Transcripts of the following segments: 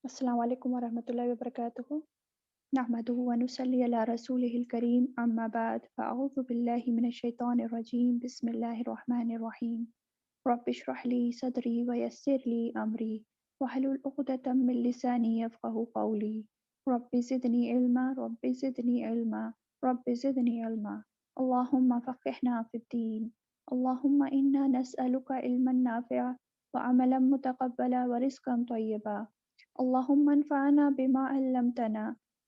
السلام علیکم ورحمۃ اللہ وبرکاتہ نحمده ونصلي على رسوله الكريم اما بعد فاعوذ باللہ من الشیطان الرجیم بسم اللہ الرحمن الرحیم رب اشرح لي صدری ويسر لي امری واحلل عقدة من لسانی یفقهوا قولی رب زدنی علما رب زدنی علما رب زدنی علما اللهم فقهنا في الدين اللهم انا نسألك علما نافعا وعملا متقبلا ورزقا طیبا اللهم انفعنا بما علمتنا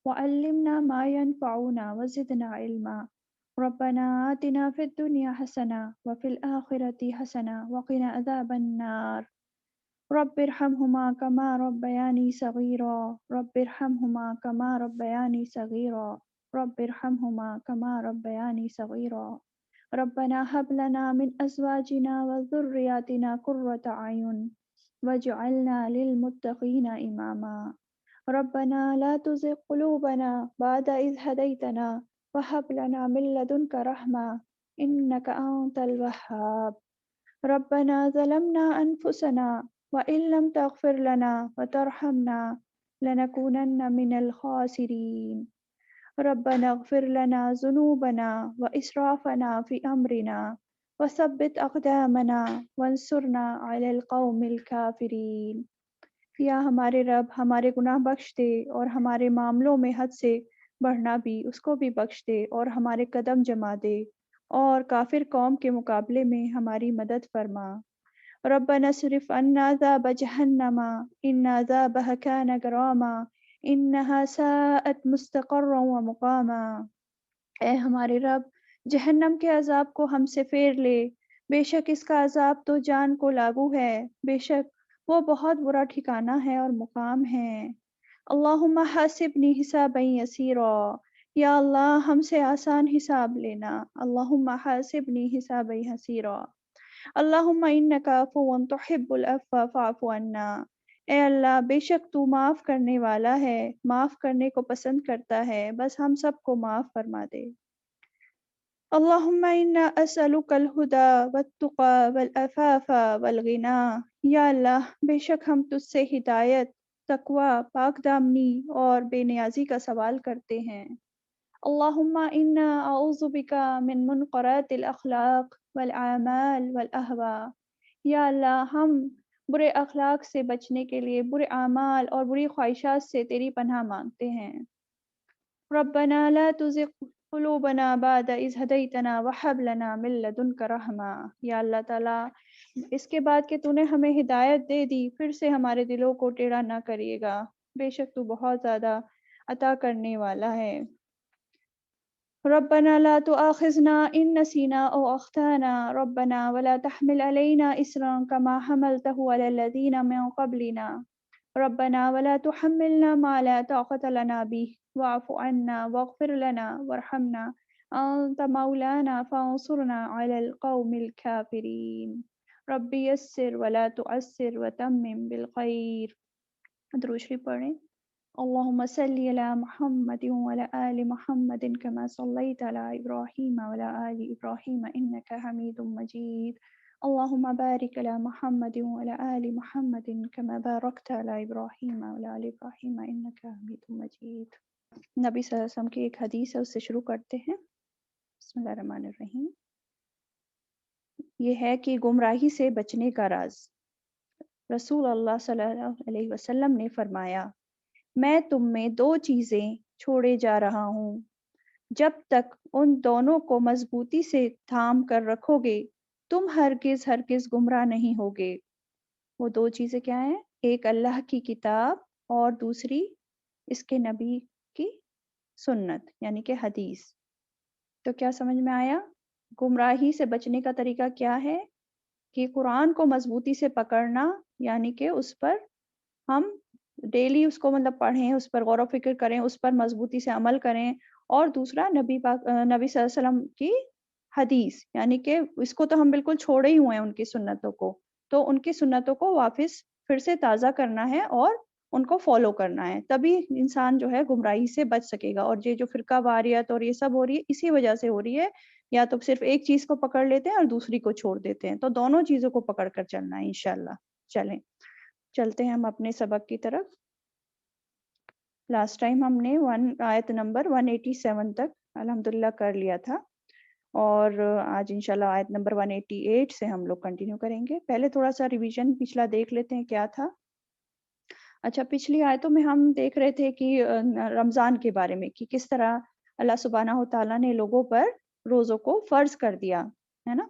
وعلمنا ما ينفعنا وزدنا علما ربنا آتنا في الدنيا حسنة وفي الآخرة حسنة وقنا عذاب النار رب ارحمهما كما ربياني صغيرا رب ارحمهما كما ربياني صغيرا رب ارحمهما كما ربياني صغيرا ربنا هب لنا من أزواجنا وذرياتنا قرة أعين وجعلنا للمتقين إماما ربنا لا تزغ قلوبنا بعد إذ هديتنا وهب لنا من لدنك رحمة إنك أنت الوهاب ربنا ظلمنا أنفسنا وإن لم تغفر لنا وترحمنا لنكونن من الخاسرين ربنا اغفر لنا ذنوبنا وإسرافنا في أمرنا وثبت أقدامنا وانصرنا على القوم الكافرين یا ہمارے رب ہمارے گناہ بخش دے اور ہمارے معاملوں میں حد سے بڑھنا بھی اس کو بھی بخش دے اور ہمارے قدم جما دے اور کافر قوم کے مقابلے میں ہماری مدد فرما ربنا اصرف عنا عذاب جہنم ان عذابها كان غراما انها ساءت مستقرا ومقاما اے ہمارے رب جہنم کے عذاب کو ہم سے پھیر لے، بے شک اس کا عذاب تو جان کو لاگو ہے، بے شک وہ بہت برا ٹھکانہ ہے اور مقام ہے۔ اللہم حاسبنی حسابا یسیرا، یا اللہ ہم سے آسان حساب لینا۔ اللہم حاسبنی حسابا یسیرا، اللہم انک عفو تحب العفو فاعف عنا۔ اے اللہ بے شک تو معاف کرنے والا ہے، معاف کرنے کو پسند کرتا ہے، بس ہم سب کو معاف فرما دے۔ اللہم انا اسألک الہدی والتقی والعفاف والغنی، یا اللہ بے شک ہم تجھ سے ہدایت، تقوی، پاک دامنی اور بے نیازی کا سوال کرتے ہیں۔ اللہم انا اعوذ بک من منقرات الاخلاق والاعمال والاہواء، یا اللہ ہم برے اخلاق سے بچنے کے لیے برے اعمال اور بری خواہشات سے تیری پناہ مانگتے ہیں۔ ربنا لا تزغ قلوبنا بعد إذ هديتنا وهب لنا من لدنك رحمة، یا اللہ تعالیٰ اس کے بعد کہ تو نے ہمیں ہدایت دے دی پھر سے ہمارے دلوں کو ٹیڑھا نہ کریے گا، بے شک تو بہت زیادہ عطا کرنے والا ہے۔ ربنا لا تؤاخذنا إن نسينا أو أخطأنا ربنا ولا تحمل علينا إصرا كما حملته على الذين من قبلنا ربنا ولا تحملنا ما لا طاقة لنا به واعف عنا واغفر لنا وارحمنا أنت مولانا فانصرنا على القوم الكافرين رب يسر ولا تعسر وتمم بالخير۔ درود شریف پڑھیں۔ اللهم صل على محمد وعلى آل محمد كما صليت على إبراهيم وعلى آل إبراهيم إنك حميد مجيد اللهم بارك على محمد وعلى آل محمد كما باركت على إبراهيم وعلى آل إبراهيم إنك حميد مجيد۔ نبی صلی اللہ علیہ وسلم کی ایک حدیث ہے، اس سے شروع کرتے ہیں۔ بسم اللہ الرحمن الرحیم۔ یہ ہے کہ گمراہی سے بچنے کا راز۔ رسول اللہ صلی اللہ علیہ وسلم نے فرمایا، میں تم میں دو چیزیں چھوڑے جا رہا ہوں، جب تک ان دونوں کو مضبوطی سے تھام کر رکھو گے تم ہرگز ہرگز گمراہ نہیں ہوگے۔ وہ دو چیزیں کیا ہیں؟ ایک اللہ کی کتاب اور دوسری اس کے نبی کی سنت یعنی کہ حدیث۔ تو کیا سمجھ میں آیا؟ گمراہی سے بچنے کا طریقہ کیا ہے کہ قرآن کو مضبوطی سے پکڑنا، یعنی کہ اس پر ہم ڈیلی اس کو پڑھیں، اس پر غور و فکر کریں، اس پر مضبوطی سے عمل کریں، اور دوسرا نبی صلی اللہ علیہ وسلم کی حدیث، یعنی کہ اس کو تو ہم بالکل چھوڑے ہی ہوئے ہیں ان کی سنتوں کو، تو ان کی سنتوں کو واپس پھر سے تازہ کرنا ہے اور ان کو فالو کرنا ہے، تبھی انسان جو ہے گمراہی سے بچ سکے گا۔ اور یہ جو فرقہ واریت اور یہ سب ہو رہی ہے اسی وجہ سے ہو رہی ہے، یا تو صرف ایک چیز کو پکڑ لیتے ہیں اور دوسری کو چھوڑ دیتے ہیں، تو دونوں چیزوں کو پکڑ کر چلنا ہے انشاءاللہ۔ چلیں چلتے ہیں ہم اپنے سبق کی طرف۔ لاسٹ ٹائم ہم نے آیت نمبر 187 تک الحمدللہ کر لیا تھا، اور آج انشاءاللہ آیت نمبر 188 سے ہم لوگ کنٹینیو کریں گے۔ پہلے تھوڑا سا ریویژن پچھلا دیکھ لیتے ہیں کیا تھا۔ اچھا، پچھلی آیتوں میں ہم دیکھ رہے تھے کہ رمضان کے بارے میں کہ کس طرح اللہ سبحانہ و تعالیٰ نے لوگوں پر روزوں کو فرض کر دیا ہے نا۔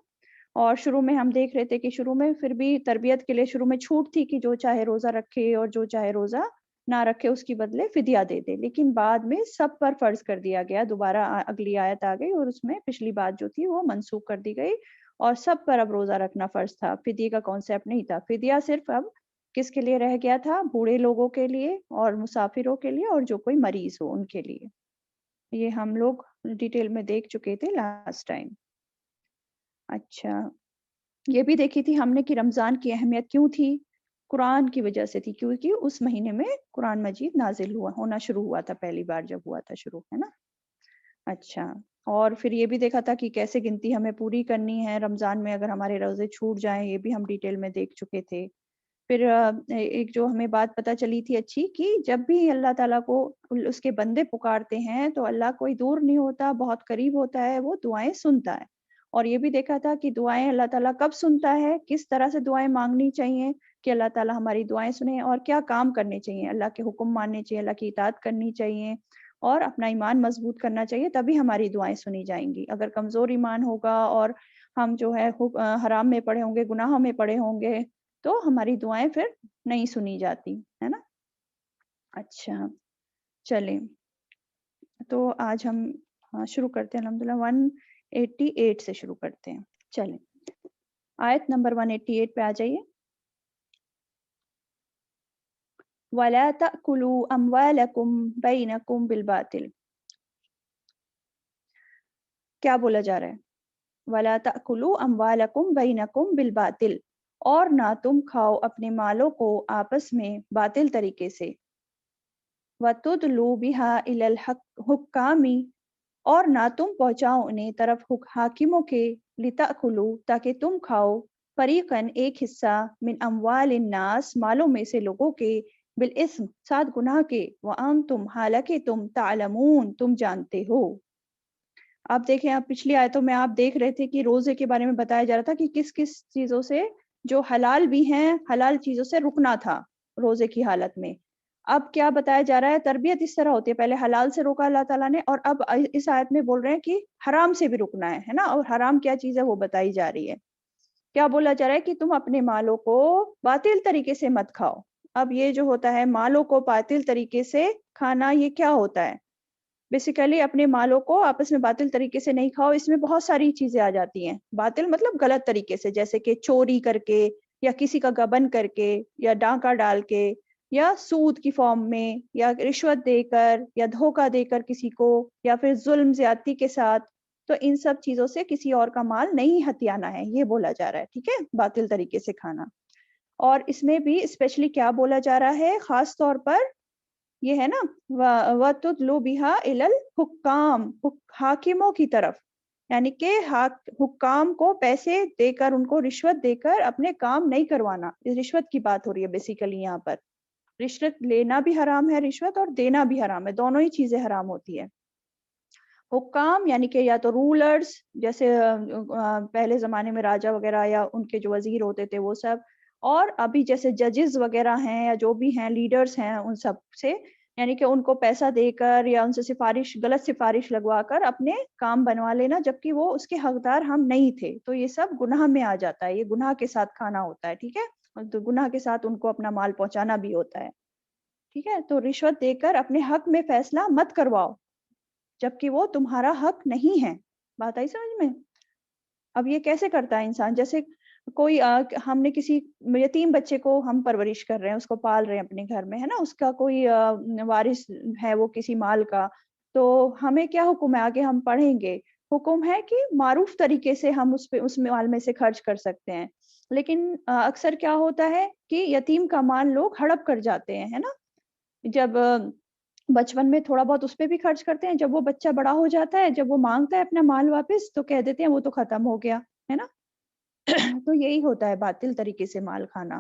اور شروع میں ہم دیکھ رہے تھے کہ شروع میں پھر بھی تربیت کے لیے شروع میں چھوٹ تھی کہ جو چاہے روزہ رکھے اور جو چاہے روزہ نہ رکھے اس کی بدلے فدیہ دے دے، لیکن بعد میں سب پر فرض کر دیا گیا۔ دوبارہ اگلی آیت آ گئی اور اس میں پچھلی بات جو تھی وہ منسوخ کر دی گئی، اور سب پر اب روزہ رکھنا فرض تھا، فدیے کا کانسیپٹ نہیں تھا۔ فدیہ صرف اب کس کے لیے رہ گیا تھا؟ بوڑھے لوگوں کے لیے اور مسافروں کے لیے اور جو کوئی مریض ہو ان کے لیے۔ یہ ہم لوگ ڈیٹیل میں دیکھ چکے تھے لاسٹ ٹائم۔ اچھا، یہ بھی دیکھی تھی ہم نے کہ رمضان کی اہمیت کیوں تھی؟ قرآن کی وجہ سے تھی، کیونکہ اس مہینے میں قرآن مجید نازل ہونا شروع ہوا تھا، پہلی بار جب ہوا تھا شروع، ہے نا۔ اچھا، اور پھر یہ بھی دیکھا تھا کہ کیسے گنتی ہمیں پوری کرنی ہے رمضان میں اگر ہمارے روزے چھوٹ جائیں، یہ بھی ہم ڈیٹیل میں دیکھ چکے تھے۔ پھر ایک جو ہمیں بات پتہ چلی تھی اچھی، کہ جب بھی اللہ تعالیٰ کو اس کے بندے پکارتے ہیں تو اللہ کوئی دور نہیں ہوتا، بہت قریب ہوتا ہے، وہ دعائیں سنتا ہے۔ اور یہ بھی دیکھا تھا کہ دعائیں اللہ تعالیٰ کب سنتا ہے، کس طرح سے دعائیں مانگنی چاہیے کہ اللہ تعالیٰ ہماری دعائیں سنیں، اور کیا کام کرنے چاہیے، اللہ کے حکم ماننے چاہیے، اللہ کی اطاعت کرنی چاہیے اور اپنا ایمان مضبوط کرنا چاہیے، تبھی ہماری دعائیں سنی جائیں گی۔ اگر کمزور ایمان ہوگا اور ہم جو ہے حرام میں پڑے ہوں گے، گناہوں میں پڑے ہوں گے، تو ہماری دعائیں پھر نہیں سنی جاتی، ہے نا۔ اچھا، چلیں تو آج ہم شروع کرتے ہیں الحمدللہ 188 سے شروع کرتے ہیں۔ چلیں آیت نمبر 188 پہ آ جائیے۔ وَلَا تَأْكُلُوا أَمْوَالَكُمْ بَيْنَكُمْ بِالْبَاطِلِ، کیا بولا جا رہا ہے؟ وَلَا تَأْكُلُوا أَمْوَالَكُمْ بَيْنَكُمْ بِالْبَاطِلِ، اور نہ تم کھاؤ اپنے مالوں کو آپس میں باطل طریقے سے۔ وَتُدْلُوا بِهَا إِلَى الْحُكَّامِ، اور نہ تم پہنچاؤ انہیں طرف حاکموں کے، لِتَأْكُلُوا، تاکہ تم کھاؤ، فریقاً ایک حصہ، من اموال الناس، مالوں میں سے لوگوں کے، بالاسم، ساتھ گناہ کے، وَأَنْتُمْ، حالانکہ تم، تعلمون، تم جانتے ہو۔ آپ دیکھیں، آپ پچھلی آیتوں میں آپ دیکھ رہے تھے کہ روزے کے بارے میں بتایا جا رہا تھا کہ کس کس چیزوں سے، جو حلال بھی ہیں، حلال چیزوں سے رکنا تھا روزے کی حالت میں۔ اب کیا بتایا جا رہا ہے؟ تربیت اس طرح ہوتی ہے، پہلے حلال سے روکا اللہ تعالیٰ نے، اور اب اس آیت میں بول رہے ہیں کہ حرام سے بھی رکنا ہے نا، اور حرام کیا چیز ہے وہ بتائی جا رہی ہے۔ کیا بولا جا رہا ہے؟ کہ تم اپنے مالوں کو باطل طریقے سے مت کھاؤ۔ اب یہ جو ہوتا ہے مالوں کو باطل طریقے سے کھانا، یہ کیا ہوتا ہے؟ بیسیکلی اپنے مالوں کو آپس میں باطل طریقے سے نہیں کھاؤ۔ اس میں بہت ساری چیزیں آ جاتی ہیں، باطل مطلب غلط طریقے سے، جیسے کہ چوری کر کے، یا کسی کا گبن کر کے، یا ڈاکہ ڈال کے، یا سود کی فارم میں، یا رشوت دے کر، یا دھوکہ دے کر کسی کو، یا پھر ظلم زیادتی کے ساتھ۔ تو ان سب چیزوں سے کسی اور کا مال نہیں ہتھیانا ہے، یہ بولا جا رہا ہے، ٹھیک ہے، باطل طریقے سے کھانا۔ اور اس میں بھی اسپیشلی کیا بولا جا رہا ہے خاص طور پر، یہ ہے نا، وَتُدْلُوا بِهَا إِلَى الْحُكَّامِ، حاکموں کی طرف، یعنی کہ حکام کو پیسے دے کر، ان کو رشوت دے کر اپنے کام نہیں کروانا۔ رشوت کی بات ہو رہی ہے بیسیکلی یہاں پر۔ رشوت لینا بھی حرام ہے، رشوت اور دینا بھی حرام ہے، دونوں ہی چیزیں حرام ہوتی ہے۔ حکام یعنی کہ یا تو رولرز، جیسے پہلے زمانے میں راجا وغیرہ یا ان کے جو وزیر ہوتے تھے وہ سب، اور ابھی جیسے ججز وغیرہ ہیں یا جو بھی ہیں لیڈرز ہیں، ان سب سے، یعنی کہ ان کو پیسہ دے کر یا ان سے سفارش، غلط سفارش لگوا کر اپنے کام بنوا لینا، جبکہ وہ اس کے حقدار ہم نہیں تھے، تو یہ سب گناہ میں آ جاتا ہے، یہ گناہ کے ساتھ کھانا ہوتا ہے، ٹھیک ہے، تو گناہ کے ساتھ ان کو اپنا مال پہنچانا بھی ہوتا ہے، ٹھیک ہے۔ تو رشوت دے کر اپنے حق میں فیصلہ مت کرواؤ، جبکہ وہ تمہارا حق نہیں ہے۔ بات آئی سمجھ میں؟ اب یہ کیسے کرتا ہے انسان؟ جیسے کوئی ہم نے کسی یتیم بچے کو ہم پرورش کر رہے ہیں، اس کو پال رہے ہیں اپنے گھر میں، ہے نا، اس کا کوئی وارث ہے وہ کسی مال کا، تو ہمیں کیا حکم ہے؟ آگے ہم پڑھیں گے، حکم ہے کہ معروف طریقے سے ہم اس مال میں سے خرچ کر سکتے ہیں، لیکن اکثر کیا ہوتا ہے کہ یتیم کا مال لوگ ہڑپ کر جاتے ہیں، ہے نا، جب بچپن میں تھوڑا بہت اس پہ بھی خرچ کرتے ہیں، جب وہ بچہ بڑا ہو جاتا ہے، جب وہ مانگتا ہے اپنا مال واپس، تو کہہ دیتے ہیں وہ تو ختم ہو گیا، ہے نا۔ تو یہی ہوتا ہے باطل طریقے سے مال کھانا۔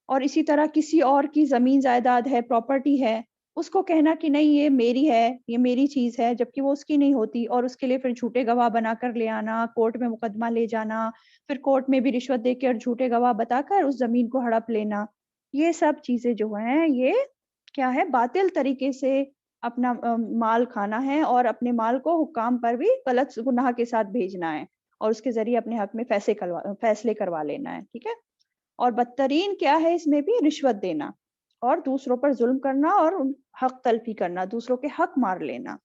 اور اسی طرح کسی اور کی زمین جائیداد ہے، پراپرٹی ہے، اس کو کہنا کہ نہیں یہ میری ہے، یہ میری چیز ہے، جبکہ وہ اس کی نہیں ہوتی، اور اس کے لیے پھر جھوٹے گواہ بنا کر لے آنا، کورٹ میں مقدمہ لے جانا، پھر کورٹ میں بھی رشوت دے کے اور جھوٹے گواہ بتا کر اس زمین کو ہڑپ لینا، یہ سب چیزیں جو ہیں یہ کیا ہے، باطل طریقے سے اپنا مال کھانا ہے، اور اپنے مال کو حکام پر بھی غلط گناہ کے ساتھ بھیجنا ہے، اور اس کے ذریعے اپنے حق میں فیصلے کروا لینا ہے، ٹھیک ہے۔ اور بدترین کیا ہے اس میں بھی، رشوت دینا اور دوسروں پر ظلم کرنا اور حق تلفی کرنا، دوسروں کے حق مار لینا،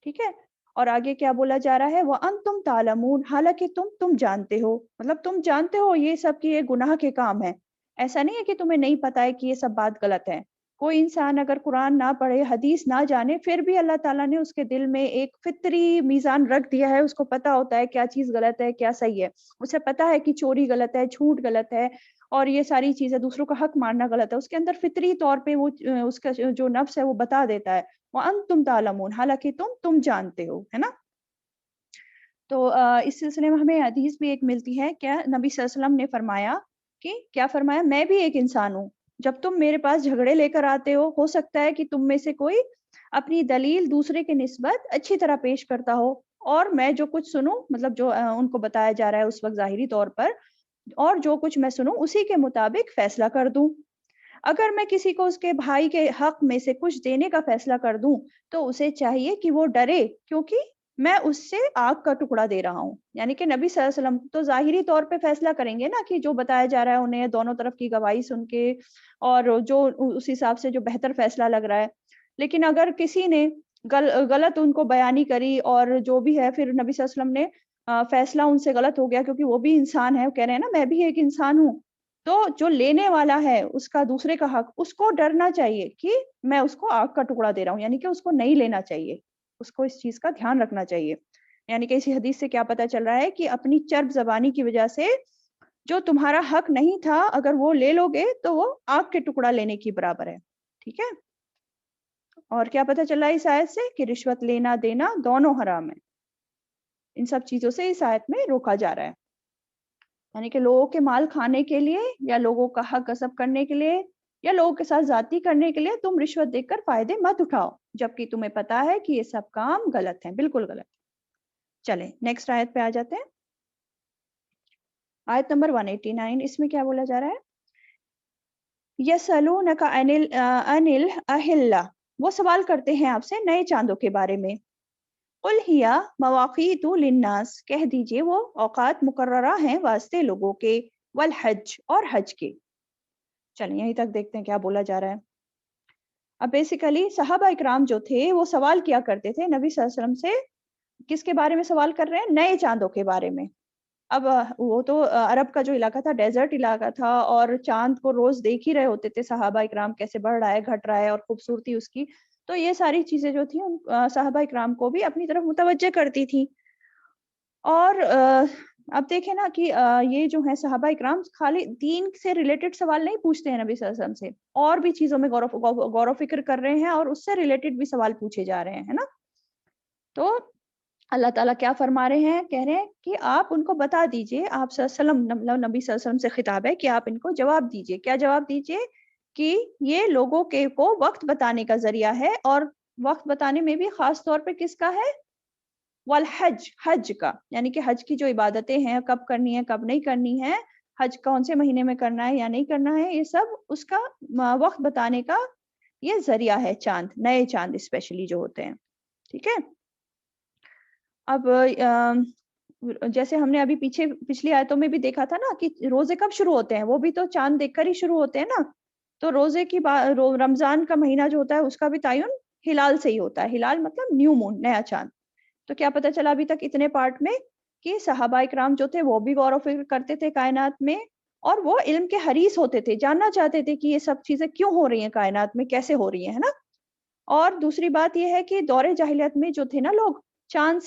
ٹھیک ہے۔ اور آگے کیا بولا جا رہا ہے، وَأَنْتُمْ تَعْلَمُونَ، حالانکہ تم جانتے ہو، مطلب تم جانتے ہو یہ سب کہ یہ گناہ کے کام ہے، ایسا نہیں ہے کہ تمہیں نہیں پتا ہے کہ یہ سب بات غلط ہے۔ کوئی انسان اگر قرآن نہ پڑھے، حدیث نہ جانے، پھر بھی اللہ تعالیٰ نے اس کے دل میں ایک فطری میزان رکھ دیا ہے، اس کو پتا ہوتا ہے کیا چیز غلط ہے کیا صحیح ہے، اسے پتا ہے کہ چوری غلط ہے، جھوٹ غلط ہے، اور یہ ساری چیزیں دوسروں کا حق مارنا غلط ہے، اس کے اندر فطری طور پہ وہ اس کا جو نفس ہے وہ بتا دیتا ہے، وَأَنْتُمْ تَعْلَمُونَ، حالانکہ تم جانتے ہو، ہے نا۔ تو اس سلسلے میں ہمیں حدیث بھی ایک ملتی ہے، کیا نبی صلی اللہ علیہ وسلم نے فرمایا کہ کیا فرمایا، میں بھی ایک انسان ہوں، جب تم میرے پاس جھگڑے لے کر آتے ہو سکتا ہے کہ تم میں سے کوئی اپنی دلیل دوسرے کے نسبت اچھی طرح پیش کرتا ہو، اور میں جو کچھ سنوں، مطلب جو ان کو بتایا جا رہا ہے اس وقت ظاہری طور پر، اور جو کچھ میں سنوں اسی کے مطابق فیصلہ کر دوں۔ اگر میں کسی کو اس کے بھائی کے حق میں سے کچھ دینے کا فیصلہ کر دوں تو اسے چاہیے کہ وہ ڈرے، کیونکہ میں اس سے آگ کا ٹکڑا دے رہا ہوں۔ یعنی کہ نبی صلی اللہ علیہ وسلم تو ظاہری طور پہ فیصلہ کریں گے نا، کہ جو بتایا جا رہا ہے انہیں دونوں طرف کی گواہی سن کے، اور جو اس حساب سے جو بہتر فیصلہ لگ رہا ہے۔ لیکن اگر کسی نے غلط ان کو بیانی کری، اور جو بھی ہے پھر نبی صلی اللہ علیہ وسلم نے فیصلہ ان سے غلط ہو گیا، کیونکہ وہ بھی انسان ہے، وہ کہہ رہے ہیں نا میں بھی ایک انسان ہوں، تو جو لینے والا ہے اس کا دوسرے کا حق، اس کو ڈرنا چاہیے کہ میں اس کو آگ کا ٹکڑا دے رہا ہوں، یعنی کہ اس کو نہیں لینا چاہیے، اس کو اس چیز کا دھیان رکھنا چاہیے۔ یعنی کہ اسی حدیث سے کیا پتہ چل رہا ہے کہ اپنی چرب زبانی کی وجہ سے جو تمہارا حق نہیں تھا اگر وہ لے لو گے تو وہ آگ کے ٹکڑا لینے کی برابر ہے، ٹھیک ہے۔ اور کیا پتہ چل رہا ہے اس آیت سے، کہ رشوت لینا دینا دونوں حرام ہے، ان سب چیزوں سے اس آیت میں روکا جا رہا ہے۔ یعنی کہ لوگوں کے مال کھانے کے لیے، یا لوگوں کا حق غصب کرنے کے لیے، یا لوگوں کے ساتھ زیادتی کرنے کے لیے تم رشوت دے کر فائدے مت اٹھاؤ، جبکہ تمہیں پتا ہے کہ یہ سب کام غلط ہیں، بالکل غلط ہے۔ چلیں نیکسٹ آیت پہ آ جاتے ہیں، آیت نمبر 189، اس میں کیا بولا جا رہا ہے، یسألونک عن الأہلہ، وہ سوال کرتے ہیں آپ سے نئے چاندوں کے بارے میں، قل ہی مواقیت للناس، کہہ دیجئے وہ اوقات مقررہ ہیں واسطے لوگوں کے، والحج، اور حج کے۔ چلیں یہیں تک دیکھتے ہیں کیا بولا جا رہا ہے۔ اب بیسیکلی صحابہ اکرام جو تھے وہ سوال کیا کرتے تھے نبی صلی اللہ علیہ وسلم سے، کس کے بارے میں سوال کر رہے ہیں، نئے چاندوں کے بارے میں۔ اب وہ تو عرب کا جو علاقہ تھا ڈیزرٹ علاقہ تھا، اور چاند کو روز دیکھ ہی رہے ہوتے تھے صحابہ اکرام، کیسے بڑھ رہا ہے گھٹ رہا ہے، اور خوبصورتی اس کی، تو یہ ساری چیزیں جو تھیں صحابہ اکرام کو بھی اپنی طرف متوجہ کرتی تھی۔ اور اب دیکھیں نا کہ یہ جو ہیں صحابہ اکرام خالی دین سے ریلیٹڈ سوال نہیں پوچھتے ہیں نبی صلی اللہ علیہ وسلم سے، اور بھی چیزوں میں غور و فکر کر رہے ہیں، اور اس سے ریلیٹڈ بھی سوال پوچھے جا رہے ہیں، ہے نا۔ تو اللہ تعالیٰ کیا فرما رہے ہیں، کہہ رہے ہیں کہ آپ ان کو بتا دیجئے، آپ صلی اللہ علیہ وسلم، نبی صلی اللہ علیہ وسلم سے خطاب ہے کہ آپ ان کو جواب دیجئے، کیا جواب دیجئے، کہ یہ لوگوں کے کو وقت بتانے کا ذریعہ ہے، اور وقت بتانے میں بھی خاص طور پہ کس کا ہے، والحج، حج کا، یعنی کہ حج کی جو عبادتیں ہیں کب کرنی ہے کب نہیں کرنی ہے، حج کون سے مہینے میں کرنا ہے یا نہیں کرنا ہے، یہ سب اس کا وقت بتانے کا یہ ذریعہ ہے، چاند، نئے چاند اسپیشلی جو ہوتے ہیں، ٹھیک ہے۔ اب جیسے ہم نے ابھی پچھلی آیتوں میں بھی دیکھا تھا نا کہ روزے کب شروع ہوتے ہیں، وہ بھی تو چاند دیکھ کر ہی شروع ہوتے ہیں نا، تو روزے کی رمضان کا مہینہ جو ہوتا ہے اس کا بھی تعین ہلال سے ہی ہوتا ہے، ہلال مطلب نیو مون، نیا چاند۔ تو کیا پتہ چلا ابھی تک اتنے پارٹ میں کہ صحابہ اکرام جو تھے وہ بھی غور و فکر کرتے تھے کائنات میں، اور وہ علم کے حریص ہوتے تھے، جاننا چاہتے تھے کہ یہ سب چیزیں کیوں ہو رہی ہیں کائنات میں، کیسے ہو رہی ہیں، ہے نا۔ اور دوسری بات یہ ہے کہ دور جاہلیت میں جو تھے نا لوگ، چاند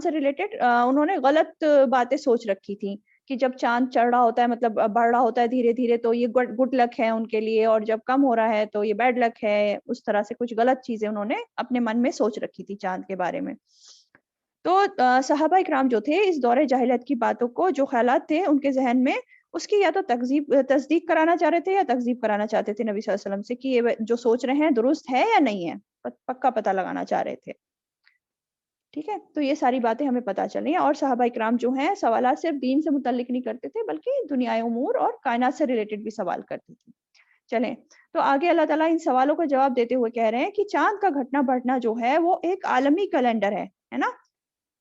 سے ریلیٹڈ انہوں نے غلط باتیں سوچ رکھی تھی، کہ جب چاند چڑھ رہا ہوتا ہے، مطلب بڑھ رہا ہوتا ہے دھیرے دھیرے، تو یہ گڈ لک ہے ان کے لیے، اور جب کم ہو رہا ہے تو یہ بیڈ لک ہے، اس طرح سے کچھ غلط چیزیں انہوں نے اپنے من میں سوچ رکھی تھی چاند کے بارے میں۔ تو صحابہ اکرام جو تھے اس دور جاہلیت کی باتوں کو، جو خیالات تھے ان کے ذہن میں، اس کی یا تو تصدیق کرانا چاہ رہے تھے یا تکذیب کرانا چاہتے تھے نبی صلی اللہ علیہ وسلم سے کہ یہ جو سوچ رہے ہیں درست ہے یا نہیں ہے، پکا پتہ لگانا چاہ رہے تھے. ٹھیک ہے، تو یہ ساری باتیں ہمیں پتہ چل رہی ہیں. اور صحابہ اکرام جو ہیں سوالات صرف دین سے متعلق نہیں کرتے تھے بلکہ دنیائے امور اور کائنات سے ریلیٹڈ بھی سوال کرتے تھے. چلیں تو آگے اللہ تعالیٰ ان سوالوں کا جواب دیتے ہوئے کہہ رہے ہیں کہ چاند کا گھٹنا بڑھنا جو ہے وہ ایک عالمی کیلنڈر ہے نا،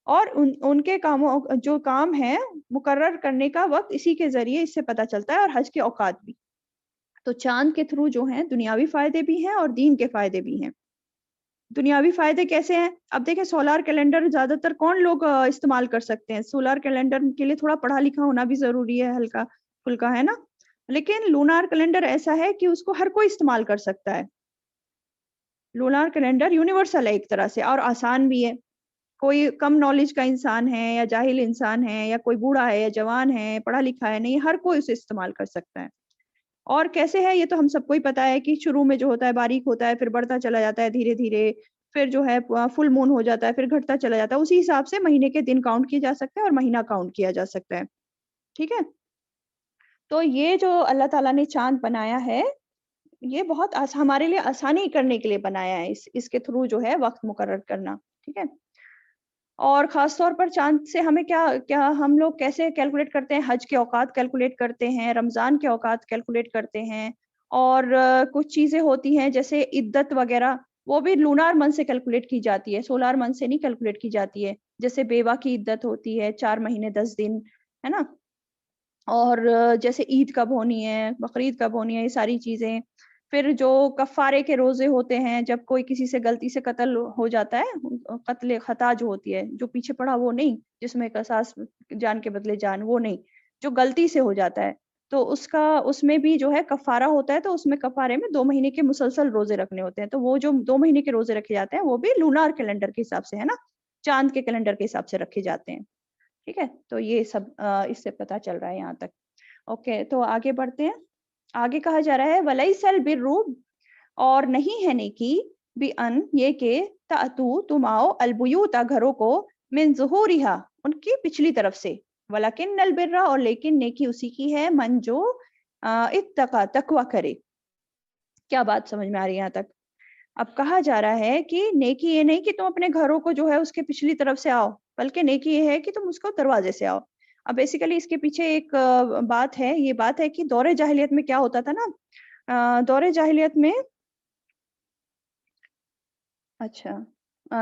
اور ان کے کاموں جو کام ہے مقرر کرنے کا وقت اسی کے ذریعے اس سے پتہ چلتا ہے، اور حج کے اوقات بھی. تو چاند کے تھرو جو ہیں دنیاوی فائدے بھی ہیں اور دین کے فائدے بھی ہیں. دنیاوی فائدے کیسے ہیں؟ اب دیکھیں سولار کیلنڈر زیادہ تر کون لوگ استعمال کر سکتے ہیں؟ سولار کیلنڈر کے لیے تھوڑا پڑھا لکھا ہونا بھی ضروری ہے، ہلکا پھلکا ہے نا. لیکن لونار کیلنڈر ایسا ہے کہ اس کو ہر کوئی استعمال کر سکتا ہے. لونار کیلنڈر یونیورسل ہے ایک طرح سے اور آسان بھی ہے. کوئی کم نالج کا انسان ہے یا جاہل انسان ہے یا کوئی بوڑھا ہے یا جوان ہے پڑھا لکھا ہے نہیں، ہر کوئی اسے استعمال کر سکتا ہے. اور کیسے ہے یہ تو ہم سب کو ہی پتا ہے کہ شروع میں جو ہوتا ہے باریک ہوتا ہے، پھر بڑھتا چلا جاتا ہے دھیرے دھیرے، پھر جو ہے فل مون ہو جاتا ہے، پھر گھٹتا چلا جاتا ہے. اسی حساب سے مہینے کے دن کاؤنٹ کیے جا سکتے ہیں اور مہینہ کاؤنٹ کیا جا سکتا ہے. ٹھیک ہے، تو یہ جو اللہ تعالیٰ نے چاند بنایا ہے یہ بہت ہمارے لیے آسانی کرنے کے لیے بنایا ہے، اس کے تھرو جو ہے وقت مقرر کرنا. ٹھیک ہے، اور خاص طور پر چاند سے ہمیں کیا ہم لوگ کیسے کیلکولیٹ کرتے ہیں؟ حج کے اوقات کیلکولیٹ کرتے ہیں، رمضان کے اوقات کیلکولیٹ کرتے ہیں، اور کچھ چیزیں ہوتی ہیں جیسے عدت وغیرہ وہ بھی لونار منتھ سے کیلکولیٹ کی جاتی ہے، سولار منتھ سے نہیں کیلکولیٹ کی جاتی ہے. جیسے بیوہ کی عدت ہوتی ہے 4 مہینے 10 دن، ہے نا. اور جیسے عید کب ہونی ہے، بقرعید کب ہونی ہے، یہ ساری چیزیں. پھر جو کفارے کے روزے ہوتے ہیں جب کوئی کسی سے غلطی سے قتل ہو جاتا ہے، قتل خطا جو ہوتی ہے، جو پیچھے پڑا وہ نہیں، جس میں قصاص جان کے بدلے جان، وہ نہیں، جو غلطی سے ہو جاتا ہے تو اس میں بھی جو ہے کفارہ ہوتا ہے. تو اس میں کفارے میں 2 مہینے کے مسلسل روزے رکھنے ہوتے ہیں. تو وہ جو 2 مہینے کے روزے رکھے جاتے ہیں وہ بھی لونار کیلنڈر کے حساب سے ہے نا، چاند کے کیلنڈر کے حساب سے رکھے جاتے ہیں. ٹھیک ہے، تو یہ سب اس سے پتا چل رہا ہے یہاں تک. اوکے، تو آگے بڑھتے ہیں. آگے کہا جا رہا ہے وَلَيْسَ الْبِرُّ، اور نہیں ہے نیکی، بِأَن، یہ کہ تَأْتُوا، تم آؤ، الْبُيُوتَ، گھروں کو، مِن ظُهُورِهَا، ان کی پچھلی طرف سے، وَلَكِنَّ الْبِرَّ، اور لیکن نیکی اسی کی ہے، من جو اتقى، تقوی کرے. کیا بات سمجھ میں آ رہی ہے یہاں تک؟ اب کہا جا رہا ہے کہ نیکی یہ نہیں کہ تم اپنے گھروں کو جو ہے اس کے پچھلی طرف سے آؤ، بلکہ نیکی یہ ہے کہ تم اس کو دروازے سے آؤ. اب بیسیکلی اس کے پیچھے ایک بات ہے، یہ بات ہے کہ دور جاہلیت میں کیا ہوتا تھا نا، دور جاہلیت میں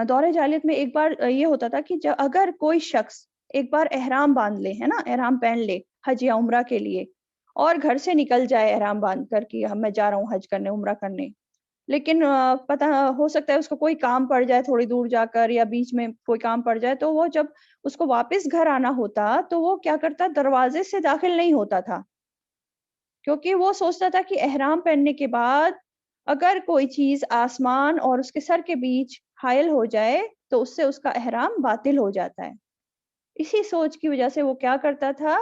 دور جاہلیت میں ایک بار یہ ہوتا تھا کہ اگر کوئی شخص ایک بار احرام باندھ لے، ہے نا، احرام پہن لے حج یا عمرہ کے لیے، اور گھر سے نکل جائے احرام باندھ کر کہ میں جا رہا ہوں حج کرنے، عمرہ کرنے، لیکن پتہ ہو سکتا ہے اس کو کوئی کام پڑ جائے تھوڑی دور جا کر، یا بیچ میں کوئی کام پڑ جائے، تو وہ جب اس کو واپس گھر آنا ہوتا تو وہ کیا کرتا، دروازے سے داخل نہیں ہوتا تھا، کیونکہ وہ سوچتا تھا کہ احرام پہننے کے بعد اگر کوئی چیز آسمان اور اس کے سر کے بیچ حائل ہو جائے تو اس سے اس کا احرام باطل ہو جاتا ہے. اسی سوچ کی وجہ سے وہ کیا کرتا تھا،